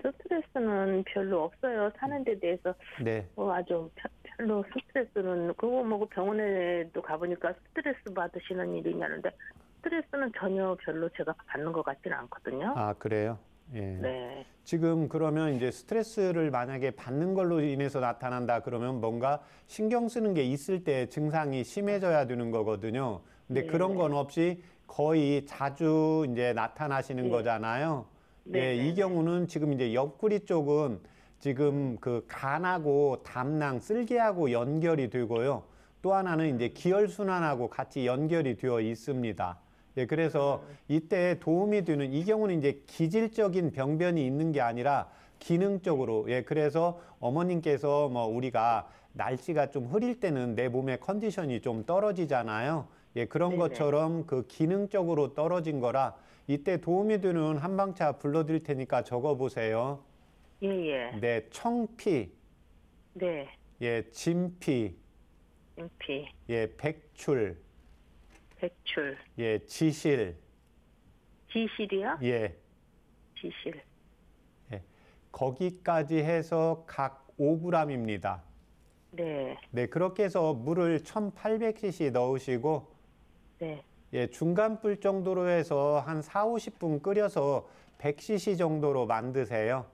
Speaker 3: 스트레스는 별로 없어요. 사는 데 대해서
Speaker 2: 네.
Speaker 3: 아주 별로 스트레스는 그거 뭐고 병원에도 가보니까 스트레스 받으시는 일이 있냐는데 스트레스는 전혀 별로 제가 받는 것 같지는 않거든요.
Speaker 2: 그래요? 예.
Speaker 3: 네.
Speaker 2: 지금 그러면 이제 스트레스를 만약에 받는 걸로 인해서 나타난다 그러면 뭔가 신경 쓰는 게 있을 때 증상이 심해져야 되는 거거든요. 근데 그런 건 없이 거의 자주 이제 나타나시는 거잖아요. 예, 이 경우는 지금 이제 옆구리 쪽은 지금 그 간하고 담낭, 쓸개하고 연결이 되고요. 또 하나는 이제 기혈순환하고 같이 연결이 되어 있습니다. 예, 그래서 이때 도움이 되는 이 경우는 이제 기질적인 병변이 있는 게 아니라 기능적으로, 예, 그래서 어머님께서 뭐 우리가 날씨가 좀 흐릴 때는 내 몸의 컨디션이 좀 떨어지잖아요. 예, 그런 것처럼 그 기능적으로 떨어진 거라 이때 도움이 되는 한방차 불러드릴 테니까 적어보세요.
Speaker 3: 예.
Speaker 2: 네, 청피,
Speaker 3: 네.
Speaker 2: 예, 진피,
Speaker 3: 인피,
Speaker 2: 예, 백출,
Speaker 3: 백출,
Speaker 2: 예, 지실,
Speaker 3: 지실이요?
Speaker 2: 예,
Speaker 3: 지실.
Speaker 2: 거기까지 해서 각 5g입니다.
Speaker 3: 네.
Speaker 2: 네, 그렇게 해서 물을 1800cc 넣으시고,
Speaker 3: 네.
Speaker 2: 예, 중간불 정도로 해서 한 4, 50분 끓여서 100cc 정도로 만드세요.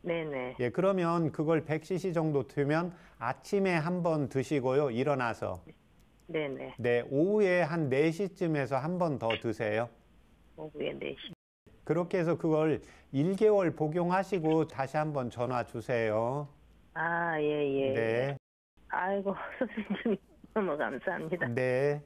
Speaker 3: 네네.
Speaker 2: 예, 그러면 그걸 100cc 정도 두면 아침에 한 번 드시고요, 일어나서.
Speaker 3: 네네.
Speaker 2: 네, 오후에 한 4시쯤에서 한 번 더 드세요.
Speaker 3: 오후에 4시.
Speaker 2: 그렇게 해서 그걸 1개월 복용하시고 다시 한번 전화 주세요.
Speaker 3: 예.
Speaker 2: 네.
Speaker 3: 아이고, 선생님 너무 감사합니다.
Speaker 2: 네.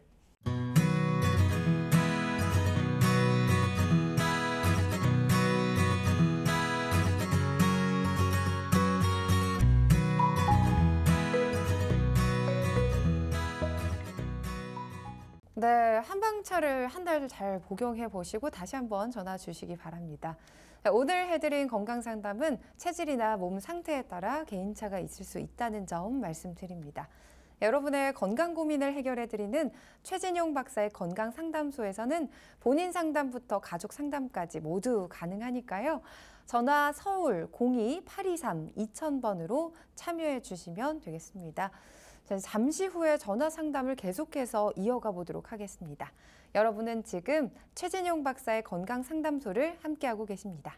Speaker 1: 네, 한방차를 한 달 잘 복용해 보시고 다시 한번 전화 주시기 바랍니다. 오늘 해드린 건강상담은 체질이나 몸 상태에 따라 개인차가 있을 수 있다는 점 말씀드립니다. 여러분의 건강 고민을 해결해드리는 최진용 박사의 건강상담소에서는 본인 상담부터 가족 상담까지 모두 가능하니까요. 전화 서울 02-823-2000번으로 참여해 주시면 되겠습니다. 잠시 후에 전화 상담을 계속해서 이어가 보도록 하겠습니다. 여러분은 지금 최진용 박사의 건강상담소를 함께하고 계십니다.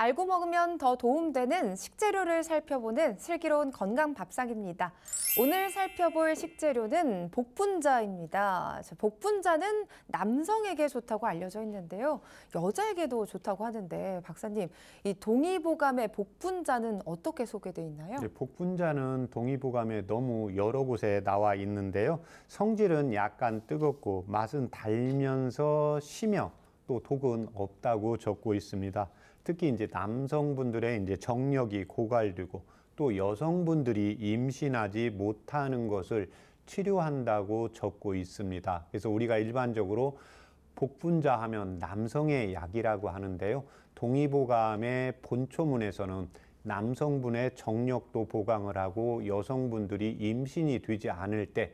Speaker 1: 알고 먹으면 더 도움되는 식재료를 살펴보는 슬기로운 건강 밥상입니다. 오늘 살펴볼 식재료는 복분자입니다. 복분자는 남성에게 좋다고 알려져 있는데요. 여자에게도 좋다고 하는데 박사님, 이 동의보감의 복분자는 어떻게 소개되어 있나요?
Speaker 2: 네, 복분자는 동의보감에 너무 여러 곳에 나와 있는데요. 성질은 약간 뜨겁고 맛은 달면서 시며 또 독은 없다고 적고 있습니다. 특히 이제 남성분들의 이제 정력이 고갈되고 또 여성분들이 임신하지 못하는 것을 치료한다고 적고 있습니다. 그래서 우리가 일반적으로 복분자 하면 남성의 약이라고 하는데요. 동의보감의 본초문에서는 남성분의 정력도 보강을 하고 여성분들이 임신이 되지 않을 때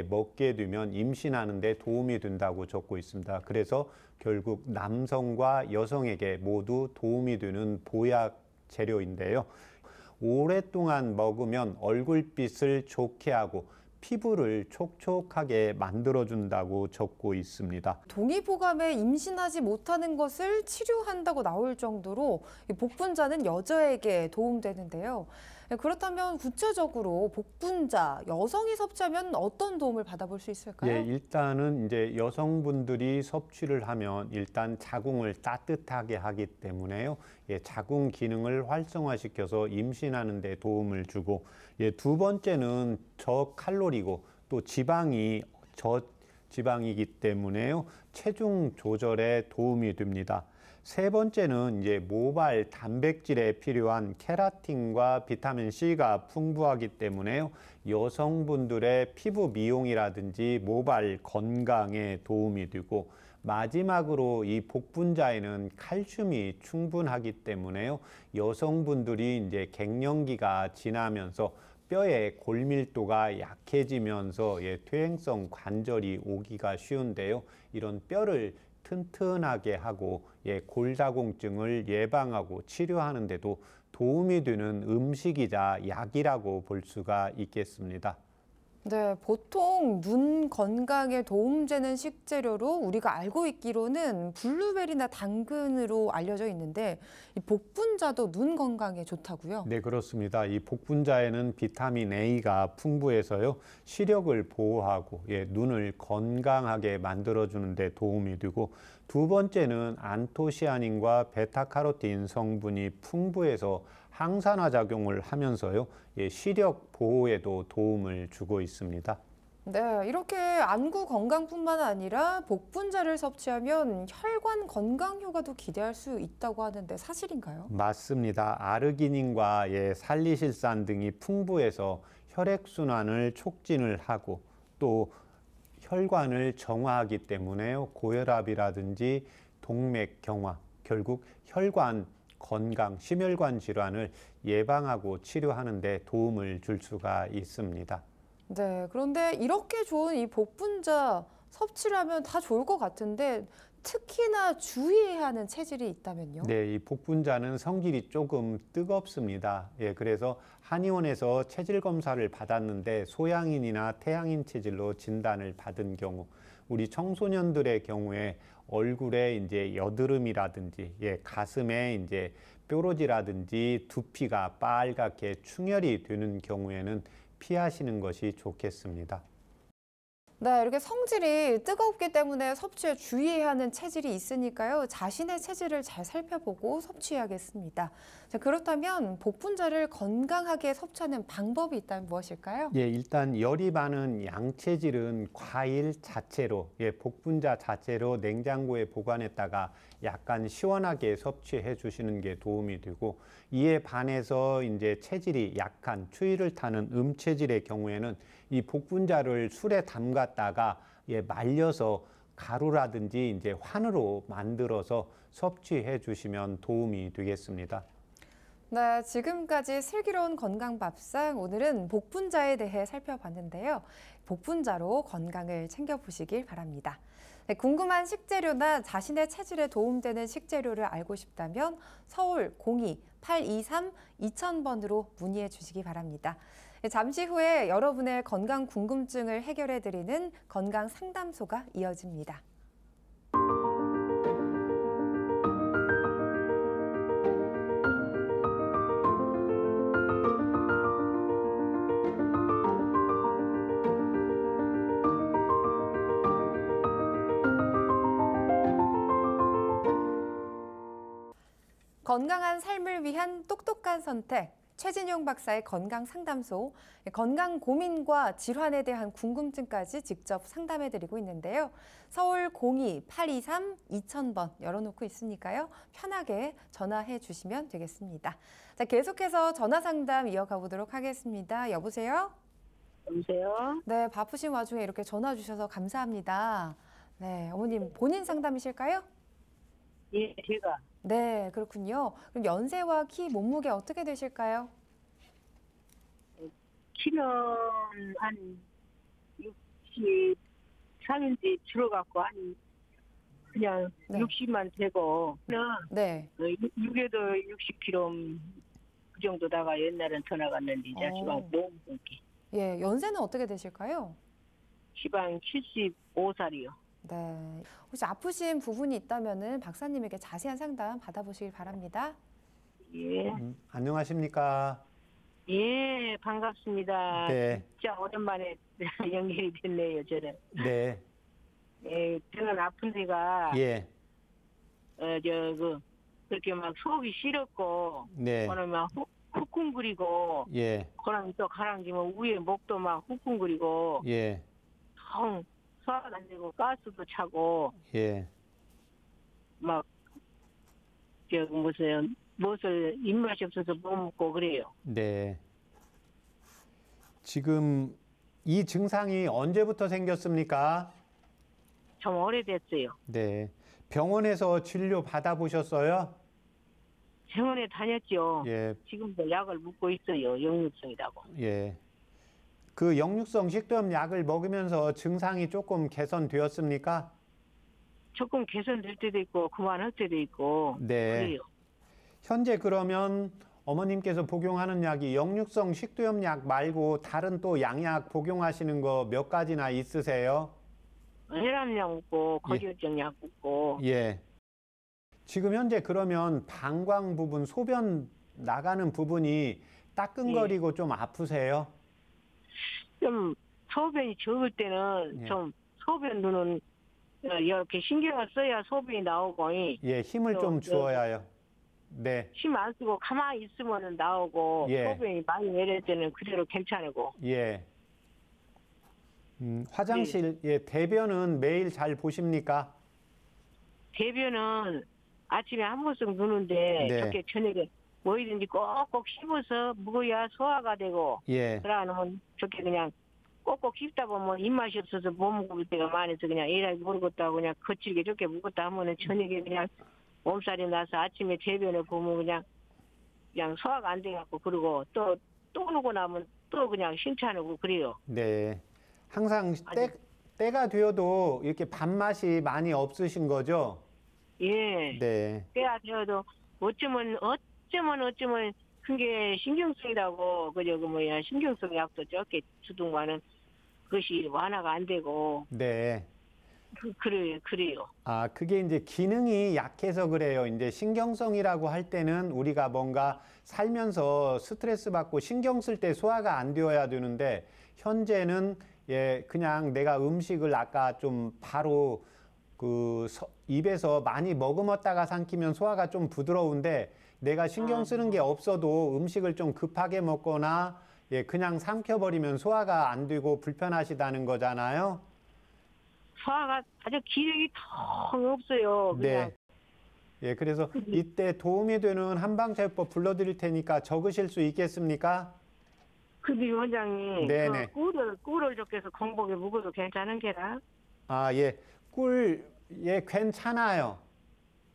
Speaker 2: 먹게 되면 임신하는 데 도움이 된다고 적고 있습니다. 그래서 결국 남성과 여성에게 모두 도움이 되는 보약 재료인데요. 오랫동안 먹으면 얼굴빛을 좋게 하고 피부를 촉촉하게 만들어준다고 적고 있습니다.
Speaker 1: 동의보감에 임신하지 못하는 것을 치료한다고 나올 정도로 이 복분자는 여자에게 도움되는데요. 그렇다면 구체적으로 복분자, 여성이 섭취하면 어떤 도움을 받아볼 수 있을까요?
Speaker 2: 예, 일단은 이제 여성분들이 섭취를 하면 일단 자궁을 따뜻하게 하기 때문에요. 예, 자궁 기능을 활성화시켜서 임신하는 데 도움을 주고, 예, 두 번째는 저칼로리고 또 지방이 저지방이기 때문에요. 체중 조절에 도움이 됩니다. 세 번째는 이제 모발 단백질에 필요한 케라틴과 비타민 C가 풍부하기 때문에요. 여성분들의 피부 미용이라든지 모발 건강에 도움이 되고, 마지막으로 이 복분자에는 칼슘이 충분하기 때문에요. 여성분들이 이제 갱년기가 지나면서 뼈의 골밀도가 약해지면서 퇴행성 관절이 오기가 쉬운데요. 이런 뼈를 튼튼하게 하고 골다공증을 예방하고 치료하는 데도 도움이 되는 음식이자 약이라고 볼 수가 있겠습니다.
Speaker 1: 네, 보통 눈 건강에 도움되는 식재료로 우리가 알고 있기로는 블루베리나 당근으로 알려져 있는데 이 복분자도 눈 건강에 좋다고요?
Speaker 2: 네, 그렇습니다. 이 복분자에는 비타민 A가 풍부해서요. 시력을 보호하고 눈을 건강하게 만들어주는 데 도움이 되고, 두 번째는 안토시아닌과 베타카로틴 성분이 풍부해서 항산화 작용을 하면서요. 시력 보호에도 도움을 주고 있습니다.
Speaker 1: 네, 이렇게 안구 건강뿐만 아니라 복분자를 섭취하면 혈관 건강 효과도 기대할 수 있다고 하는데 사실인가요?
Speaker 2: 맞습니다. 아르기닌과 살리실산 등이 풍부해서 혈액순환을 촉진을 하고 또 혈관을 정화하기 때문에요. 고혈압이라든지 동맥 경화, 결국 혈관 건강, 심혈관 질환을 예방하고 치료하는 데 도움을 줄 수가 있습니다.
Speaker 1: 네, 그런데 이렇게 좋은 이 복분자 섭취를 하면 다 좋을 것 같은데 특히나 주의해야 하는 체질이 있다면요?
Speaker 2: 네, 이 복분자는 성질이 조금 뜨겁습니다. 그래서 한의원에서 체질 검사를 받았는데 소양인이나 태양인 체질로 진단을 받은 경우, 우리 청소년들의 경우에 얼굴에 이제 여드름이라든지 가슴에 이제 뾰루지라든지 두피가 빨갛게 충혈이 되는 경우에는 피하시는 것이 좋겠습니다.
Speaker 1: 네, 이렇게 성질이 뜨겁기 때문에 섭취에 주의해야 하는 체질이 있으니까요. 자신의 체질을 잘 살펴보고 섭취해야겠습니다. 자, 그렇다면 복분자를 건강하게 섭취하는 방법이 있다면 무엇일까요?
Speaker 2: 일단 열이 많은 양체질은 과일 자체로, 복분자 자체로 냉장고에 보관했다가 약간 시원하게 섭취해 주시는 게 도움이 되고, 이에 반해서 이제 체질이 약한 추위를 타는 음체질의 경우에는 이 복분자를 술에 담갔다가 말려서 가루라든지 이제 환으로 만들어서 섭취해 주시면 도움이 되겠습니다.
Speaker 1: 네, 지금까지 슬기로운 건강밥상, 오늘은 복분자에 대해 살펴봤는데요. 복분자로 건강을 챙겨보시길 바랍니다. 네, 궁금한 식재료나 자신의 체질에 도움되는 식재료를 알고 싶다면 서울 02-823-2000번으로 문의해 주시기 바랍니다. 네, 잠시 후에 여러분의 건강 궁금증을 해결해드리는 건강 상담소가 이어집니다. 건강한 삶을 위한 똑똑한 선택. 최진용 박사의 건강상담소, 건강 고민과 질환에 대한 궁금증까지 직접 상담해드리고 있는데요. 서울 02-823-2000번 열어놓고 있으니까요. 편하게 전화해 주시면 되겠습니다. 자, 계속해서 전화 상담 이어가 보도록 하겠습니다. 여보세요?
Speaker 3: 여보세요?
Speaker 1: 네, 바쁘신 와중에 이렇게 전화 주셔서 감사합니다. 네, 어머님 본인 상담이실까요?
Speaker 3: 예, 제가
Speaker 1: 네, 그렇군요. 그럼 연세와 키, 몸무게 어떻게 되실까요?
Speaker 3: 키는 한 63인지 줄어갖고 한 그냥
Speaker 1: 네.
Speaker 3: 60만 되고
Speaker 1: 네.
Speaker 3: 6에도 60kg 그 정도 다가 옛날엔 더 나갔는데 이제
Speaker 1: 어.
Speaker 3: 지방 너무 게
Speaker 1: 예, 연세는 어떻게 되실까요?
Speaker 3: 시방 75살이요.
Speaker 1: 네. 혹시 아프신 부분이 있다면은 박사님에게 자세한 상담 받아보시길 바랍니다.
Speaker 3: 예,
Speaker 2: 안녕하십니까?
Speaker 3: 예, 반갑습니다.
Speaker 2: 네.
Speaker 3: 진짜 오랜만에 연결이 됐네요, 저는.
Speaker 2: 네.
Speaker 3: 예, 저는 아픈 데가
Speaker 2: 예.
Speaker 3: 그렇게 막 속이 시렸고,
Speaker 2: 네.
Speaker 3: 그러면 막 후끈거리고,
Speaker 2: 예.
Speaker 3: 그러면 또 가랑지면 위에 목도 막 후끈거리고,
Speaker 2: 예.
Speaker 3: 텅 소화가 안 되고 가스도 차고,
Speaker 2: 예.
Speaker 3: 막 무엇을 입맛이 없어서 못 먹고 그래요.
Speaker 2: 네. 지금 이 증상이 언제부터 생겼습니까?
Speaker 3: 좀 오래됐어요.
Speaker 2: 네. 병원에서 진료 받아보셨어요?
Speaker 3: 병원에 다녔죠.
Speaker 2: 예.
Speaker 3: 지금도 약을 먹고 있어요. 역류성이라고.
Speaker 2: 예. 그 역류성 식도염 약을 먹으면서 증상이 조금 개선되었습니까?
Speaker 3: 조금 개선될 때도 있고 그만할 때도 있고
Speaker 2: 네.
Speaker 3: 그래요.
Speaker 2: 현재 그러면 어머님께서 복용하는 약이 역류성 식도염 약 말고 다른 또 양약 복용하시는 거 몇 가지나 있으세요?
Speaker 3: 혈압약 먹고 고지혈증 약 먹고
Speaker 2: 예. 지금 현재 그러면 방광 부분, 소변 나가는 부분이 따끔거리고 좀 아프세요?
Speaker 3: 좀 소변이 적을 때는
Speaker 2: 예.
Speaker 3: 좀 소변 누는 이렇게 신경을 써야 소변이 나오고
Speaker 2: 예, 힘을 좀 주어야 해요. 네.
Speaker 3: 힘 안 쓰고 가만히 있으면 나오고
Speaker 2: 예.
Speaker 3: 소변이 많이 내릴 때는 그대로 괜찮고
Speaker 2: 예. 화장실, 예, 대변은 매일 잘 보십니까?
Speaker 3: 대변은 아침에 한 번씩 누는데
Speaker 2: 네.
Speaker 3: 저렇게 저녁에 뭐이든지 꼭꼭 씹어서 먹어야 소화가 되고
Speaker 2: 예.
Speaker 3: 그러면 저렇게 그냥 꼭꼭 씹다 보면 입맛이 없어서 못 먹을 때가 많아서 그냥 에라이 모르겠다고 그냥 거칠게 저렇게 먹었다 하면은 저녁에 그냥 몸살이 나서 아침에 대변을 보면 그냥 소화가 안 돼갖고 그러고 또 누고 나면 또 그냥 신찮고 그래요.
Speaker 2: 네. 항상
Speaker 3: 아니.
Speaker 2: 때가 되어도 이렇게 밥맛이 많이 없으신 거죠?
Speaker 3: 예.
Speaker 2: 네.
Speaker 3: 때가 되어도 어쩌면 큰 게 신경성이라고 그저 신경성 약도 적게 주둥만은 그것이 완화가 안 되고
Speaker 2: 네.
Speaker 3: 그래요.
Speaker 2: 아, 그게 이제 기능이 약해서 그래요. 이제 신경성이라고 할 때는 우리가 뭔가 살면서 스트레스 받고 신경 쓸 때 소화가 안 되어야 되는데 현재는 예, 그냥 내가 음식을 아까 좀 바로 입에서 많이 머금었다가 삼키면 소화가 좀 부드러운데 내가 신경 쓰는 게 없어도 음식을 좀 급하게 먹거나 예, 그냥 삼켜버리면 소화가 안 되고 불편하시다는 거잖아요.
Speaker 3: 소화가 아주 기력이 텅 없어요. 그냥
Speaker 2: 네. 예, 그래서 이때 도움이 되는 한방제법 불러드릴 테니까 적으실 수 있겠습니까?
Speaker 3: 근데 원장님
Speaker 2: 네네.
Speaker 3: 꿀을 좋게 해서 공복에 먹어도 괜찮은 게라?
Speaker 2: 아, 예. 꿀, 예, 괜찮아요.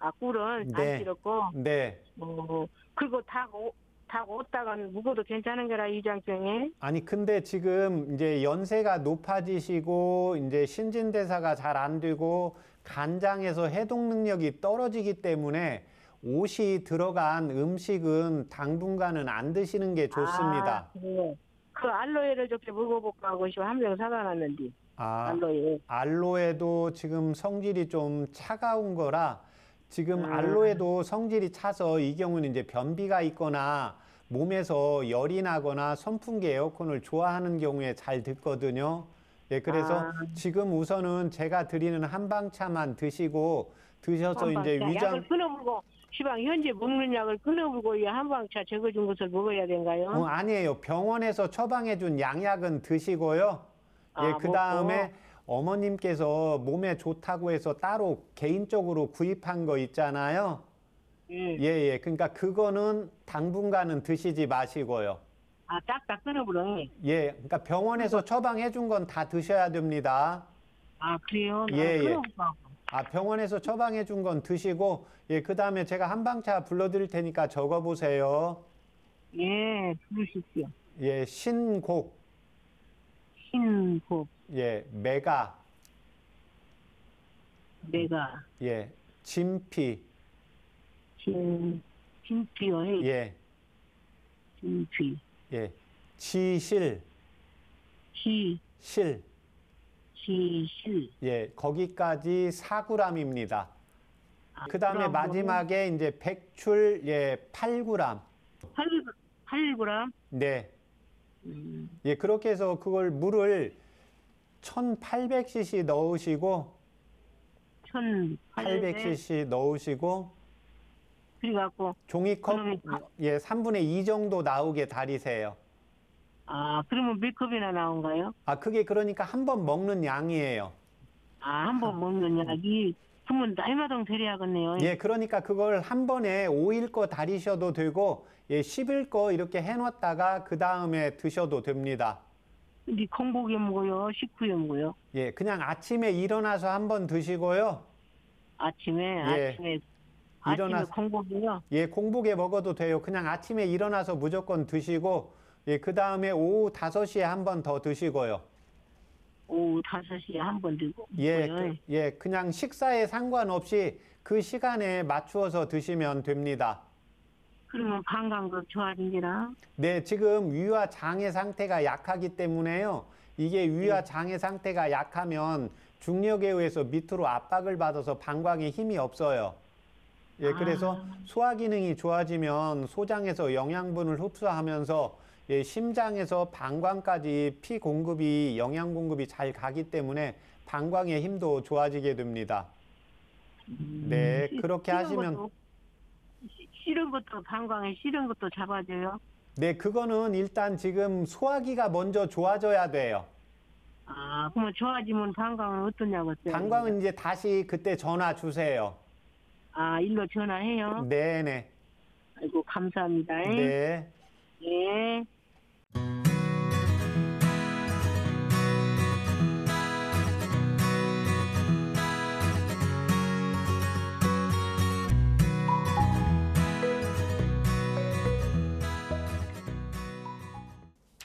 Speaker 3: 아 꿀은
Speaker 2: 네.
Speaker 3: 안 싫었고
Speaker 2: 네.
Speaker 3: 그리고 닭 옷다가 먹어도 괜찮은 게라 이장병에?
Speaker 2: 아니, 근데 지금 이제 연세가 높아지시고, 이제 신진대사가 잘 안 되고, 간장에서 해독 능력이 떨어지기 때문에 옷이 들어간 음식은 당분간은 안 드시는 게 좋습니다.
Speaker 3: 아, 네. 그 알로에를 좋게 먹어볼까 하고 한 병 사다 놨는데
Speaker 2: 아,
Speaker 3: 알로에.
Speaker 2: 알로에도 지금 성질이 좀 차가운 거라 지금 알로에도 성질이 차서 이 경우는 이제 변비가 있거나 몸에서 열이 나거나 선풍기 에어컨을 좋아하는 경우에 잘 듣거든요. 예, 그래서 지금 우선은 제가 드리는 한방차만 드시고 드셔서 이제 위장
Speaker 3: 약을 끊어먹고 시방 현재 먹는 약을 끊어버리고 이 한방차 적어준 것을 먹어야 되는가요?
Speaker 2: 아니에요. 병원에서 처방해준 양약은 드시고요. 예, 그 다음에 어머님께서 몸에 좋다고 해서 따로 개인적으로 구입한 거 있잖아요. 예. 그러니까 그거는 당분간은 드시지 마시고요.
Speaker 3: 아, 딱딱 끊어버려.
Speaker 2: 예, 그러니까 병원에서 처방해준 건 다 드셔야 됩니다.
Speaker 3: 아, 그래요?
Speaker 2: 예. 아, 병원에서 처방해준 건 드시고, 예, 그 다음에 제가 한방차 불러드릴 테니까 적어보세요.
Speaker 3: 예, 부르십시오.
Speaker 2: 예, 신곡,
Speaker 3: 신곡,
Speaker 2: 예, 메가,
Speaker 3: 내가,
Speaker 2: 예, 진피,
Speaker 3: 진피요,
Speaker 2: 예,
Speaker 3: 진피,
Speaker 2: 예, 지실, 실,
Speaker 3: 지실.
Speaker 2: 예, 거기까지 4g입니다. 그 다음에
Speaker 3: 그럼
Speaker 2: 마지막에 이제 백출, 예, 8g.
Speaker 3: 8g?
Speaker 2: 네. 예, 그렇게 해서 그걸 물을 1800cc 넣으시고, 800cc 넣으시고,
Speaker 3: 그래갖고,
Speaker 2: 종이컵,
Speaker 3: 그러면
Speaker 2: 예, 3분의 2 정도 나오게 달이세요.
Speaker 3: 아, 그러면 몇 컵이나 나온가요?
Speaker 2: 아, 그게 그러니까 한 번 먹는 양이에요.
Speaker 3: 아, 한 번 먹는 약이, 그러면 날마다 드려야겠네요.
Speaker 2: 예, 그러니까 그걸 한 번에 5일 거 달이셔도 되고, 예, 10일 거 이렇게 해놨다가 그 다음에 드셔도 됩니다.
Speaker 3: 근데 공복에 먹어요? 식후에 먹어요?
Speaker 2: 예, 그냥 아침에 일어나서 한 번 드시고요.
Speaker 3: 아침에, 아침에
Speaker 2: 일어나서,
Speaker 3: 공복이요?
Speaker 2: 예, 공복에 먹어도 돼요. 그냥 아침에 일어나서 무조건 드시고, 예, 그 다음에 오후 5시에 한 번 더 드시고요.
Speaker 3: 오후 5시에 한 번 들고.
Speaker 2: 예, 그냥 식사에 상관없이 그 시간에 맞추어서 드시면 됩니다.
Speaker 3: 그러면 방광도 좋아지나?
Speaker 2: 네, 지금 위와 장의 상태가 약하기 때문에요. 이게 위와 장의 상태가 약하면 중력에 의해서 밑으로 압박을 받아서 방광에 힘이 없어요. 예, 그래서 소화 기능이 좋아지면 소장에서 영양분을 흡수하면서 예, 심장에서 방광까지 피 공급이, 영양 공급이 잘 가기 때문에 방광의 힘도 좋아지게 됩니다. 네, 그렇게 하시면.
Speaker 3: 싫은 것도 방광에 싫은 것도 잡아줘요?
Speaker 2: 네, 그거는 일단 지금 소화기가 먼저 좋아져야 돼요.
Speaker 3: 아, 그러면 좋아지면 방광은 어떠냐고.
Speaker 2: 방광은 이제 다시 그때 전화 주세요.
Speaker 3: 아, 일로 전화해요?
Speaker 2: 네네.
Speaker 3: 아이고, 감사합니다.
Speaker 2: 네.
Speaker 3: 네.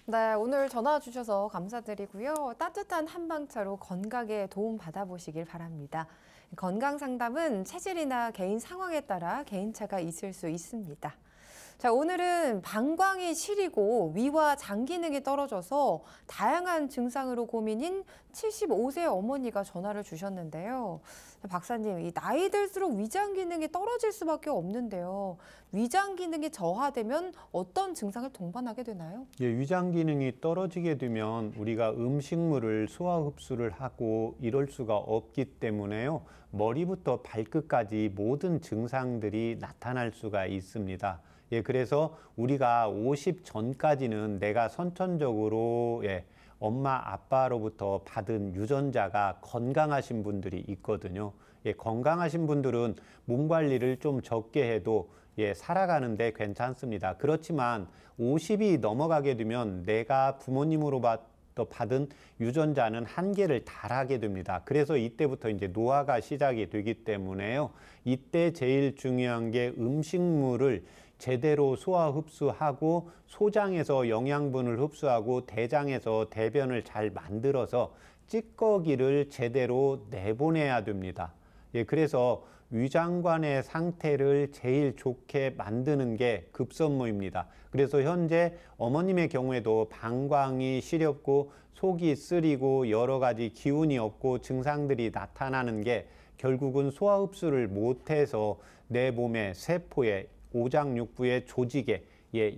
Speaker 1: 네, 오늘 전화 주셔서 감사드리고요. 따뜻한 한방차로 건강에 도움 받아보시길 바랍니다. 건강 상담은 체질이나 개인 상황에 따라 개인차가 있을 수 있습니다. 자, 오늘은 방광이 시리고 위와 장 기능이 떨어져서 다양한 증상으로 고민인 75세 어머니가 전화를 주셨는데요. 박사님, 이 나이 들수록 위장 기능이 떨어질 수밖에 없는데요. 위장 기능이 저하되면 어떤 증상을 동반하게 되나요?
Speaker 2: 예, 위장 기능이 떨어지게 되면 우리가 음식물을 소화 흡수를 하고 이럴 수가 없기 때문에요. 머리부터 발끝까지 모든 증상들이 나타날 수가 있습니다. 예, 그래서 우리가 50 전까지는 내가 선천적으로 엄마, 아빠로부터 받은 유전자가 건강하신 분들이 있거든요. 예, 건강하신 분들은 몸 관리를 좀 적게 해도 살아가는데 괜찮습니다. 그렇지만 50이 넘어가게 되면 내가 부모님으로부터 받은 유전자는 한계를 달하게 됩니다. 그래서 이때부터 이제 노화가 시작이 되기 때문에요. 이때 제일 중요한 게 음식물을 제대로 소화 흡수하고 소장에서 영양분을 흡수하고 대장에서 대변을 잘 만들어서 찌꺼기를 제대로 내보내야 됩니다. 예, 그래서 위장관의 상태를 제일 좋게 만드는 게 급선무입니다. 그래서 현재 어머님의 경우에도 방광이 시렵고 속이 쓰리고 여러 가지 기운이 없고 증상들이 나타나는 게 결국은 소화 흡수를 못해서 내 몸의 세포에 오장육부의 조직에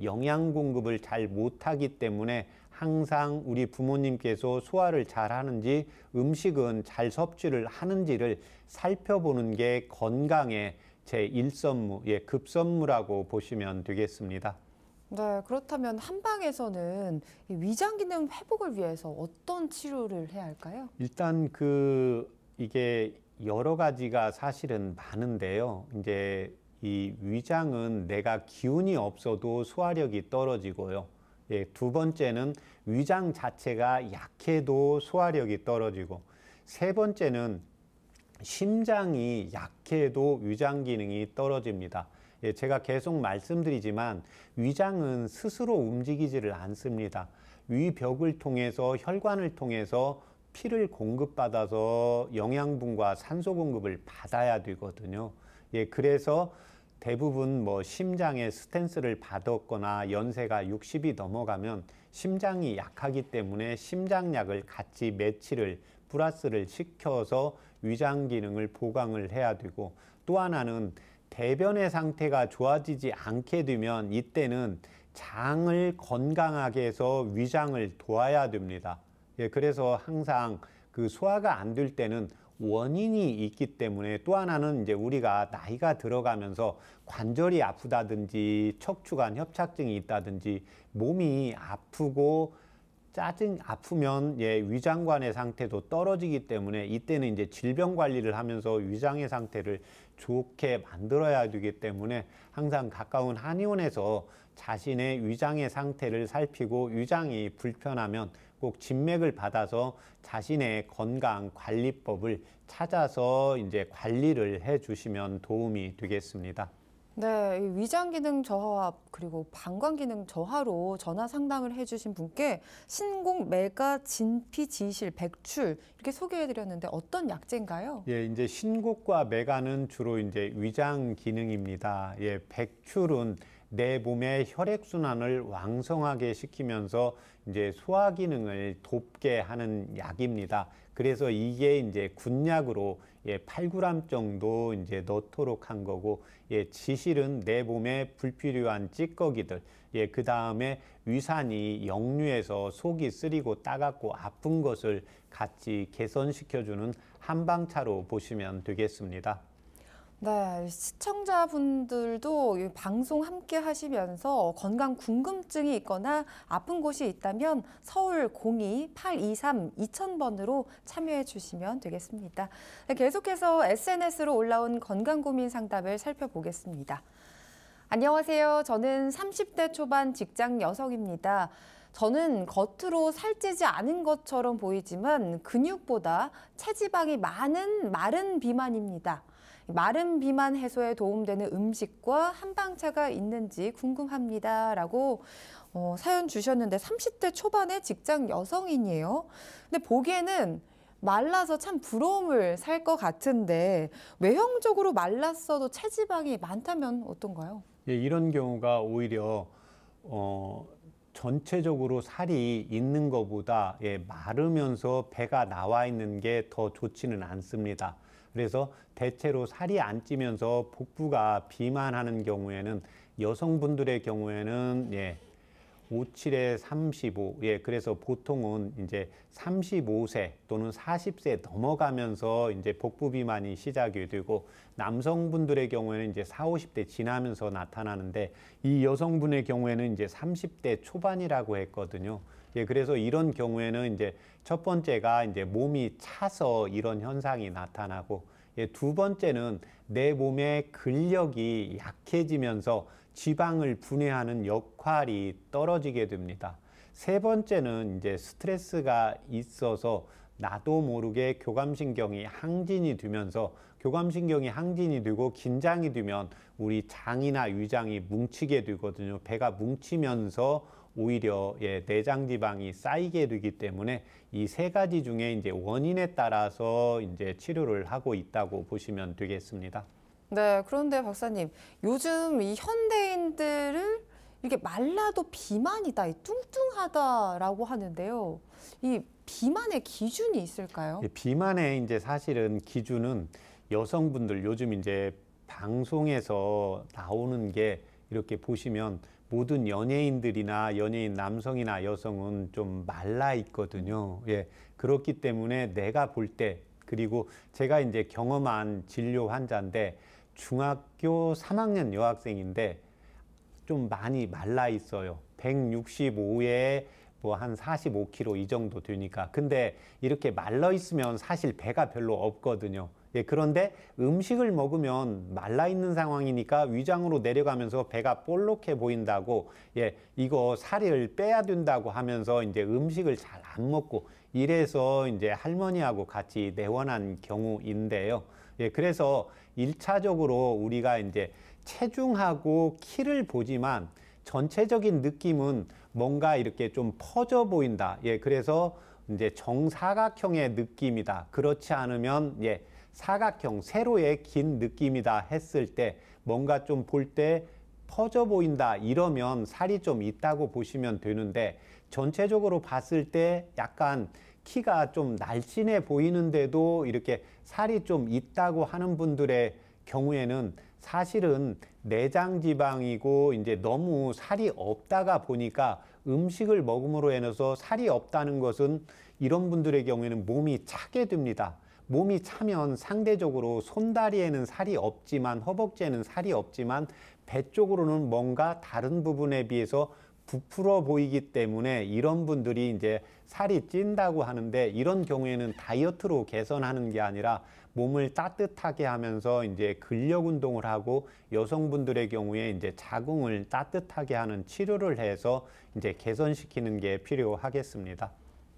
Speaker 2: 영양 공급을 잘 못하기 때문에 항상 우리 부모님께서 소화를 잘 하는지 음식은 잘 섭취를 하는지를 살펴보는 게 건강의 제1선무, 급선무라고 보시면 되겠습니다.
Speaker 1: 네, 그렇다면 한방에서는 이 위장 기능 회복을 위해서 어떤 치료를 해야 할까요?
Speaker 2: 일단 이게 여러 가지가 사실은 많은데요. 이제 이 위장은 내가 기운이 없어도 소화력이 떨어지고요. 두 번째는 위장 자체가 약해도 소화력이 떨어지고, 세 번째는 심장이 약해도 위장 기능이 떨어집니다. 제가 계속 말씀드리지만 위장은 스스로 움직이지를 않습니다. 위벽을 통해서 혈관을 통해서 피를 공급받아서 영양분과 산소 공급을 받아야 되거든요. 그래서 대부분 심장에 스텐스를 받았거나 연세가 60이 넘어가면 심장이 약하기 때문에 심장약을 같이 매치를 플러스를 시켜서 위장 기능을 보강을 해야 되고, 또 하나는 대변의 상태가 좋아지지 않게 되면 이때는 장을 건강하게 해서 위장을 도와야 됩니다. 그래서 항상 소화가 안 될 때는 원인이 있기 때문에, 또 하나는 이제 우리가 나이가 들어가면서 관절이 아프다든지 척추관 협착증이 있다든지 몸이 아프고 아프면 위장관의 상태도 떨어지기 때문에 이때는 이제 질병 관리를 하면서 위장의 상태를 좋게 만들어야 되기 때문에 항상 가까운 한의원에서 자신의 위장의 상태를 살피고 위장이 불편하면 꼭 진맥을 받아서 자신의 건강 관리법을 찾아서 이제 관리를 해 주시면 도움이 되겠습니다.
Speaker 1: 네, 이 위장 기능 저하 그리고 방광 기능 저하로 전화 상담을 해주신 분께 신공 메가 진피 지실 백출 이렇게 소개해드렸는데 어떤 약재인가요?
Speaker 2: 이제 신곡과 메가는 주로 이제 위장 기능입니다. 백출은 내 몸의 혈액 순환을 왕성하게 시키면서 이제 소화 기능을 돕게 하는 약입니다. 그래서 이게 이제 군약으로 8g 정도 이제 넣도록 한 거고, 지실은 내 몸에 불필요한 찌꺼기들, 그 다음에 위산이 역류해서 속이 쓰리고 따갑고 아픈 것을 같이 개선시켜주는 한방차로 보시면 되겠습니다.
Speaker 1: 네, 시청자분들도 이 방송 함께 하시면서 건강 궁금증이 있거나 아픈 곳이 있다면 서울 02-823-2000번으로 참여해 주시면 되겠습니다. 네, 계속해서 SNS로 올라온 건강 고민 상담을 살펴보겠습니다. 안녕하세요. 저는 30대 초반 직장 여성입니다. 저는 겉으로 살찌지 않은 것처럼 보이지만 근육보다 체지방이 많은 마른 비만입니다. 마른 비만 해소에 도움되는 음식과 한방차가 있는지 궁금합니다. 라고 사연 주셨는데 30대 초반의 직장 여성인이에요. 근데 보기에는 말라서 참 부러움을 살 것 같은데 외형적으로 말랐어도 체지방이 많다면 어떤가요?
Speaker 2: 이런 경우가 오히려 전체적으로 살이 있는 것보다 마르면서 배가 나와 있는 게 더 좋지는 않습니다. 그래서 대체로 살이 안 찌면서 복부가 비만하는 경우에는 여성분들의 경우에는 57에 35, 그래서 보통은 이제 35세 또는 40세 넘어가면서 이제 복부 비만이 시작이 되고, 남성분들의 경우에는 이제 40, 50대 지나면서 나타나는데, 이 여성분의 경우에는 이제 30대 초반이라고 했거든요. 그래서 이런 경우에는 이제 첫 번째가 이제 몸이 차서 이런 현상이 나타나고, 두 번째는 내 몸의 근력이 약해지면서 지방을 분해하는 역할이 떨어지게 됩니다. 세 번째는 이제 스트레스가 있어서 나도 모르게 교감신경이 항진이 되면서, 교감신경이 항진이 되고 긴장이 되면 우리 장이나 위장이 뭉치게 되거든요. 배가 뭉치면서 오히려 내장 지방이 쌓이게 되기 때문에 이 세 가지 중에 이제 원인에 따라서 이제 치료를 하고 있다고 보시면 되겠습니다.
Speaker 1: 네, 그런데 박사님, 요즘 이 현대인들을 이렇게 말라도 비만이다, 뚱뚱하다라고 하는데요. 이 비만의 기준이 있을까요?
Speaker 2: 비만의 이제 사실은 기준은 여성분들 요즘 이제 방송에서 나오는 게 이렇게 보시면 모든 연예인들이나 연예인 남성이나 여성은 좀 말라 있거든요. 그렇기 때문에 내가 볼 때, 그리고 제가 이제 경험한 진료 환자인데 중학교 3학년 여학생인데 좀 많이 말라 있어요. 165에 뭐 한 45kg 이 정도 되니까. 근데 이렇게 말라 있으면 사실 배가 별로 없거든요. 예, 그런데 음식을 먹으면 말라 있는 상황이니까 위장으로 내려가면서 배가 볼록해 보인다고, 예, 이거 살을 빼야 된다고 하면서 이제 음식을 잘 안 먹고 이래서 이제 할머니하고 같이 내원한 경우인데요. 예, 그래서 1차적으로 우리가 이제 체중하고 키를 보지만 전체적인 느낌은 뭔가 이렇게 좀 퍼져 보인다. 예, 그래서 이제 정사각형의 느낌이다. 그렇지 않으면 예, 사각형, 세로의 긴 느낌이다 했을 때 뭔가 좀 볼 때 퍼져 보인다 이러면 살이 좀 있다고 보시면 되는데, 전체적으로 봤을 때 약간 키가 좀 날씬해 보이는데도 이렇게 살이 좀 있다고 하는 분들의 경우에는 사실은 내장 지방이고 이제 너무 살이 없다가 보니까 음식을 먹음으로 인해서 살이 없다는 것은 이런 분들의 경우에는 몸이 차게 됩니다. 몸이 차면 상대적으로 손다리에는 살이 없지만, 허벅지에는 살이 없지만 배 쪽으로는 뭔가 다른 부분에 비해서 부풀어 보이기 때문에 이런 분들이 이제 살이 찐다고 하는데, 이런 경우에는 다이어트로 개선하는 게 아니라 몸을 따뜻하게 하면서 이제 근력 운동을 하고, 여성분들의 경우에 이제 자궁을 따뜻하게 하는 치료를 해서 이제 개선시키는 게 필요하겠습니다.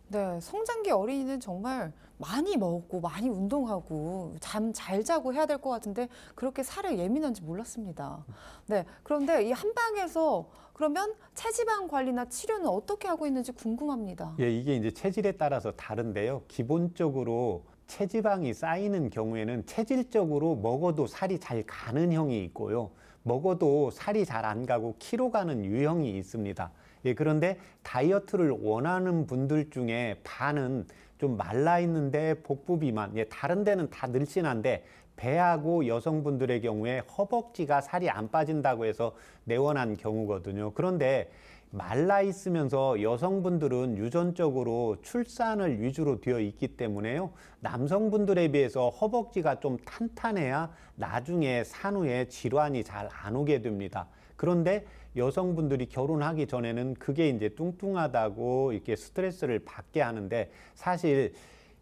Speaker 1: 네, 성장기 어린이는 정말 많이 먹고 많이 운동하고 잠 잘 자고 해야 될 것 같은데 그렇게 살에 예민한지 몰랐습니다. 네, 그런데 이 한방에서 그러면 체지방 관리나 치료는 어떻게 하고 있는지 궁금합니다.
Speaker 2: 예, 이게 이제 체질에 따라서 다른데요. 기본적으로 체지방이 쌓이는 경우에는 체질적으로 먹어도 살이 잘 가는 형이 있고요. 먹어도 살이 잘 안 가고 키로 가는 유형이 있습니다. 예, 그런데 다이어트를 원하는 분들 중에 반은 좀 말라 있는데 복부 비만, 예, 다른 데는 다 늘씬한데 배하고 여성분들의 경우에 허벅지가 살이 안 빠진다고 해서 내원한 경우거든요. 그런데 말라 있으면서 여성분들은 유전적으로 출산을 위주로 되어 있기 때문에요. 남성분들에 비해서 허벅지가 좀 탄탄해야 나중에 산후에 질환이 잘 안 오게 됩니다. 그런데 여성분들이 결혼하기 전에는 그게 이제 뚱뚱하다고 이렇게 스트레스를 받게 하는데, 사실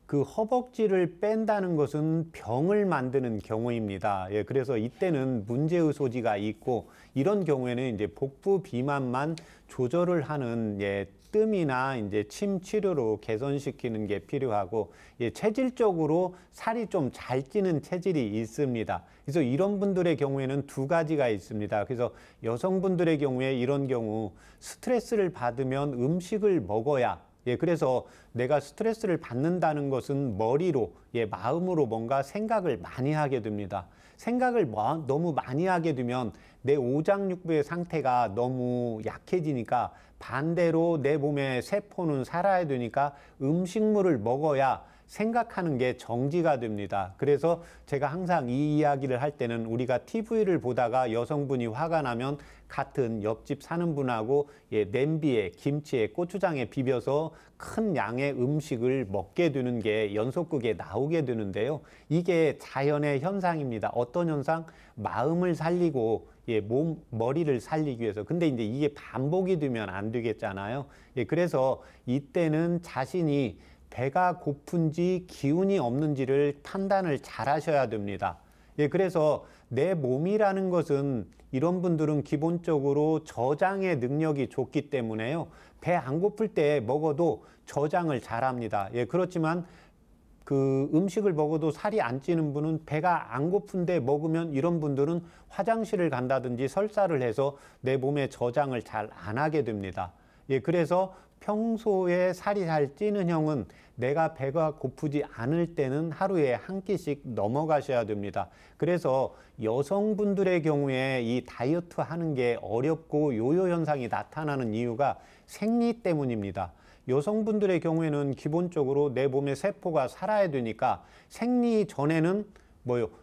Speaker 2: 그 허벅지를 뺀다는 것은 병을 만드는 경우입니다. 예, 그래서 이때는 문제의 소지가 있고, 이런 경우에는 이제 복부 비만만 조절을 하는 예, 뜸이나 이제 침 치료로 개선시키는 게 필요하고, 예, 체질적으로 살이 좀 잘 찌는 체질이 있습니다. 그래서 이런 분들의 경우에는 두 가지가 있습니다. 그래서 여성분들의 경우에 이런 경우 스트레스를 받으면 음식을 먹어야, 예, 그래서 내가 스트레스를 받는다는 것은 머리로, 예, 마음으로 뭔가 생각을 많이 하게 됩니다. 생각을 너무 많이 하게 되면 내 오장육부의 상태가 너무 약해지니까 반대로 내 몸의 세포는 살아야 되니까 음식물을 먹어야 생각하는 게 정지가 됩니다. 그래서 제가 항상 이 이야기를 할 때는, 우리가 TV를 보다가 여성분이 화가 나면 같은 옆집 사는 분하고 예, 냄비에 김치에 고추장에 비벼서 큰 양의 음식을 먹게 되는 게 연속극에 나오게 되는데요. 이게 자연의 현상입니다. 어떤 현상? 마음을 살리고 예, 머리를 살리기 위해서. 근데 이제 이게 반복이 되면 안 되겠잖아요. 예, 그래서 이때는 자신이 배가 고픈지 기운이 없는지를 판단을 잘 하셔야 됩니다. 예, 그래서 내 몸이라는 것은 이런 분들은 기본적으로 저장의 능력이 좋기 때문에요. 배 안 고플 때 먹어도 저장을 잘 합니다. 예, 그렇지만 그 음식을 먹어도 살이 안 찌는 분은 배가 안 고픈데 먹으면 이런 분들은 화장실을 간다든지 설사를 해서 내 몸에 저장을 잘 안 하게 됩니다. 예, 그래서 평소에 살이 잘 찌는 형은 내가 배가 고프지 않을 때는 하루에 한 끼씩 넘어가셔야 됩니다. 그래서 여성분들의 경우에 이 다이어트 하는 게 어렵고 요요 현상이 나타나는 이유가 생리 때문입니다. 여성분들의 경우에는 기본적으로 내 몸의 세포가 살아야 되니까 생리 전에는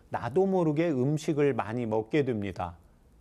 Speaker 2: 나도 모르게 음식을 많이 먹게 됩니다.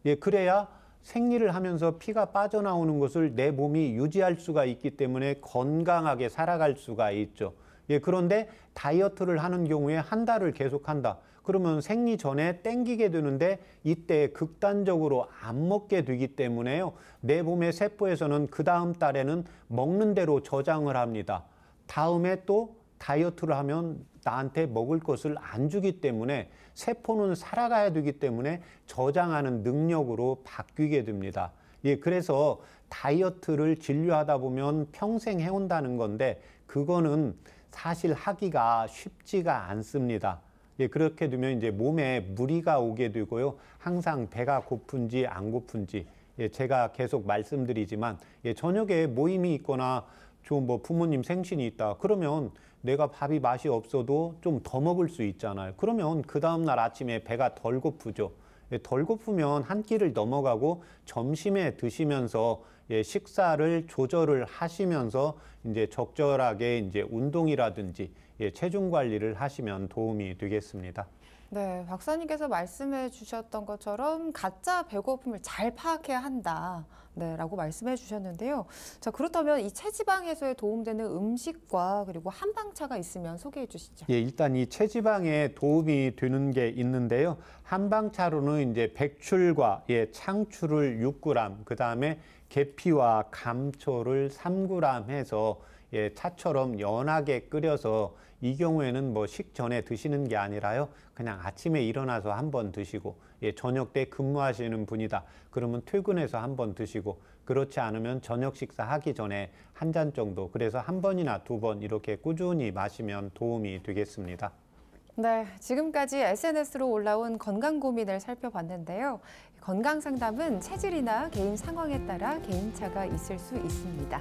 Speaker 2: 예, 그래야 생리를 하면서 피가 빠져나오는 것을 내 몸이 유지할 수가 있기 때문에 건강하게 살아갈 수가 있죠. 예, 그런데 다이어트를 하는 경우에 한 달을 계속한다. 그러면 생리 전에 땡기게 되는데 이때 극단적으로 안 먹게 되기 때문에요. 내 몸의 세포에서는 그 다음 달에는 먹는 대로 저장을 합니다. 다음에 또 다이어트를 하면 나한테 먹을 것을 안 주기 때문에 세포는 살아가야 되기 때문에 저장하는 능력으로 바뀌게 됩니다. 예, 그래서 다이어트를 진료하다 보면 평생 해온다는 건데 그거는 사실 하기가 쉽지가 않습니다. 예, 그렇게 되면 이제 몸에 무리가 오게 되고요. 항상 배가 고픈지 안 고픈지, 예, 제가 계속 말씀드리지만, 예, 저녁에 모임이 있거나 좀 뭐 부모님 생신이 있다. 그러면 내가 밥이 맛이 없어도 좀 더 먹을 수 있잖아요. 그러면 그 다음날 아침에 배가 덜 고프죠. 예, 덜 고프면 한 끼를 넘어가고 점심에 드시면서 예, 식사를 조절을 하시면서 이제 적절하게 이제 운동이라든지 예, 체중 관리를 하시면 도움이 되겠습니다.
Speaker 1: 네, 박사님께서 말씀해 주셨던 것처럼 가짜 배고픔을 잘 파악해야 한다. 네, 라고 말씀해 주셨는데요. 자, 그렇다면 이 체지방 해소에 도움되는 음식과 그리고 한방차가 있으면 소개해 주시죠.
Speaker 2: 예, 일단 이 체지방에 도움이 되는 게 있는데요. 한방차로는 이제 백출과 예, 창출을 6g, 그 다음에 계피와 감초를 3g 해서 예, 차처럼 연하게 끓여서 이 경우에는 뭐 식전에 드시는 게 아니라요. 그냥 아침에 일어나서 한번 드시고 예, 저녁 때 근무하시는 분이다. 그러면 퇴근해서 한번 드시고 그렇지 않으면 저녁 식사하기 전에 한 잔 정도 그래서 한 번이나 두 번 이렇게 꾸준히 마시면 도움이 되겠습니다.
Speaker 1: 네, 지금까지 SNS로 올라온 건강 고민을 살펴봤는데요. 건강 상담은 체질이나 개인 상황에 따라 개인차가 있을 수 있습니다.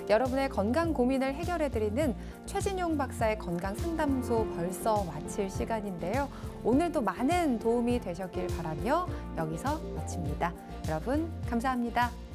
Speaker 1: 여러분의 건강 고민을 해결해드리는 최진용 박사의 건강 상담소 벌써 마칠 시간인데요. 오늘도 많은 도움이 되셨길 바라며 여기서 마칩니다. 여러분, 감사합니다.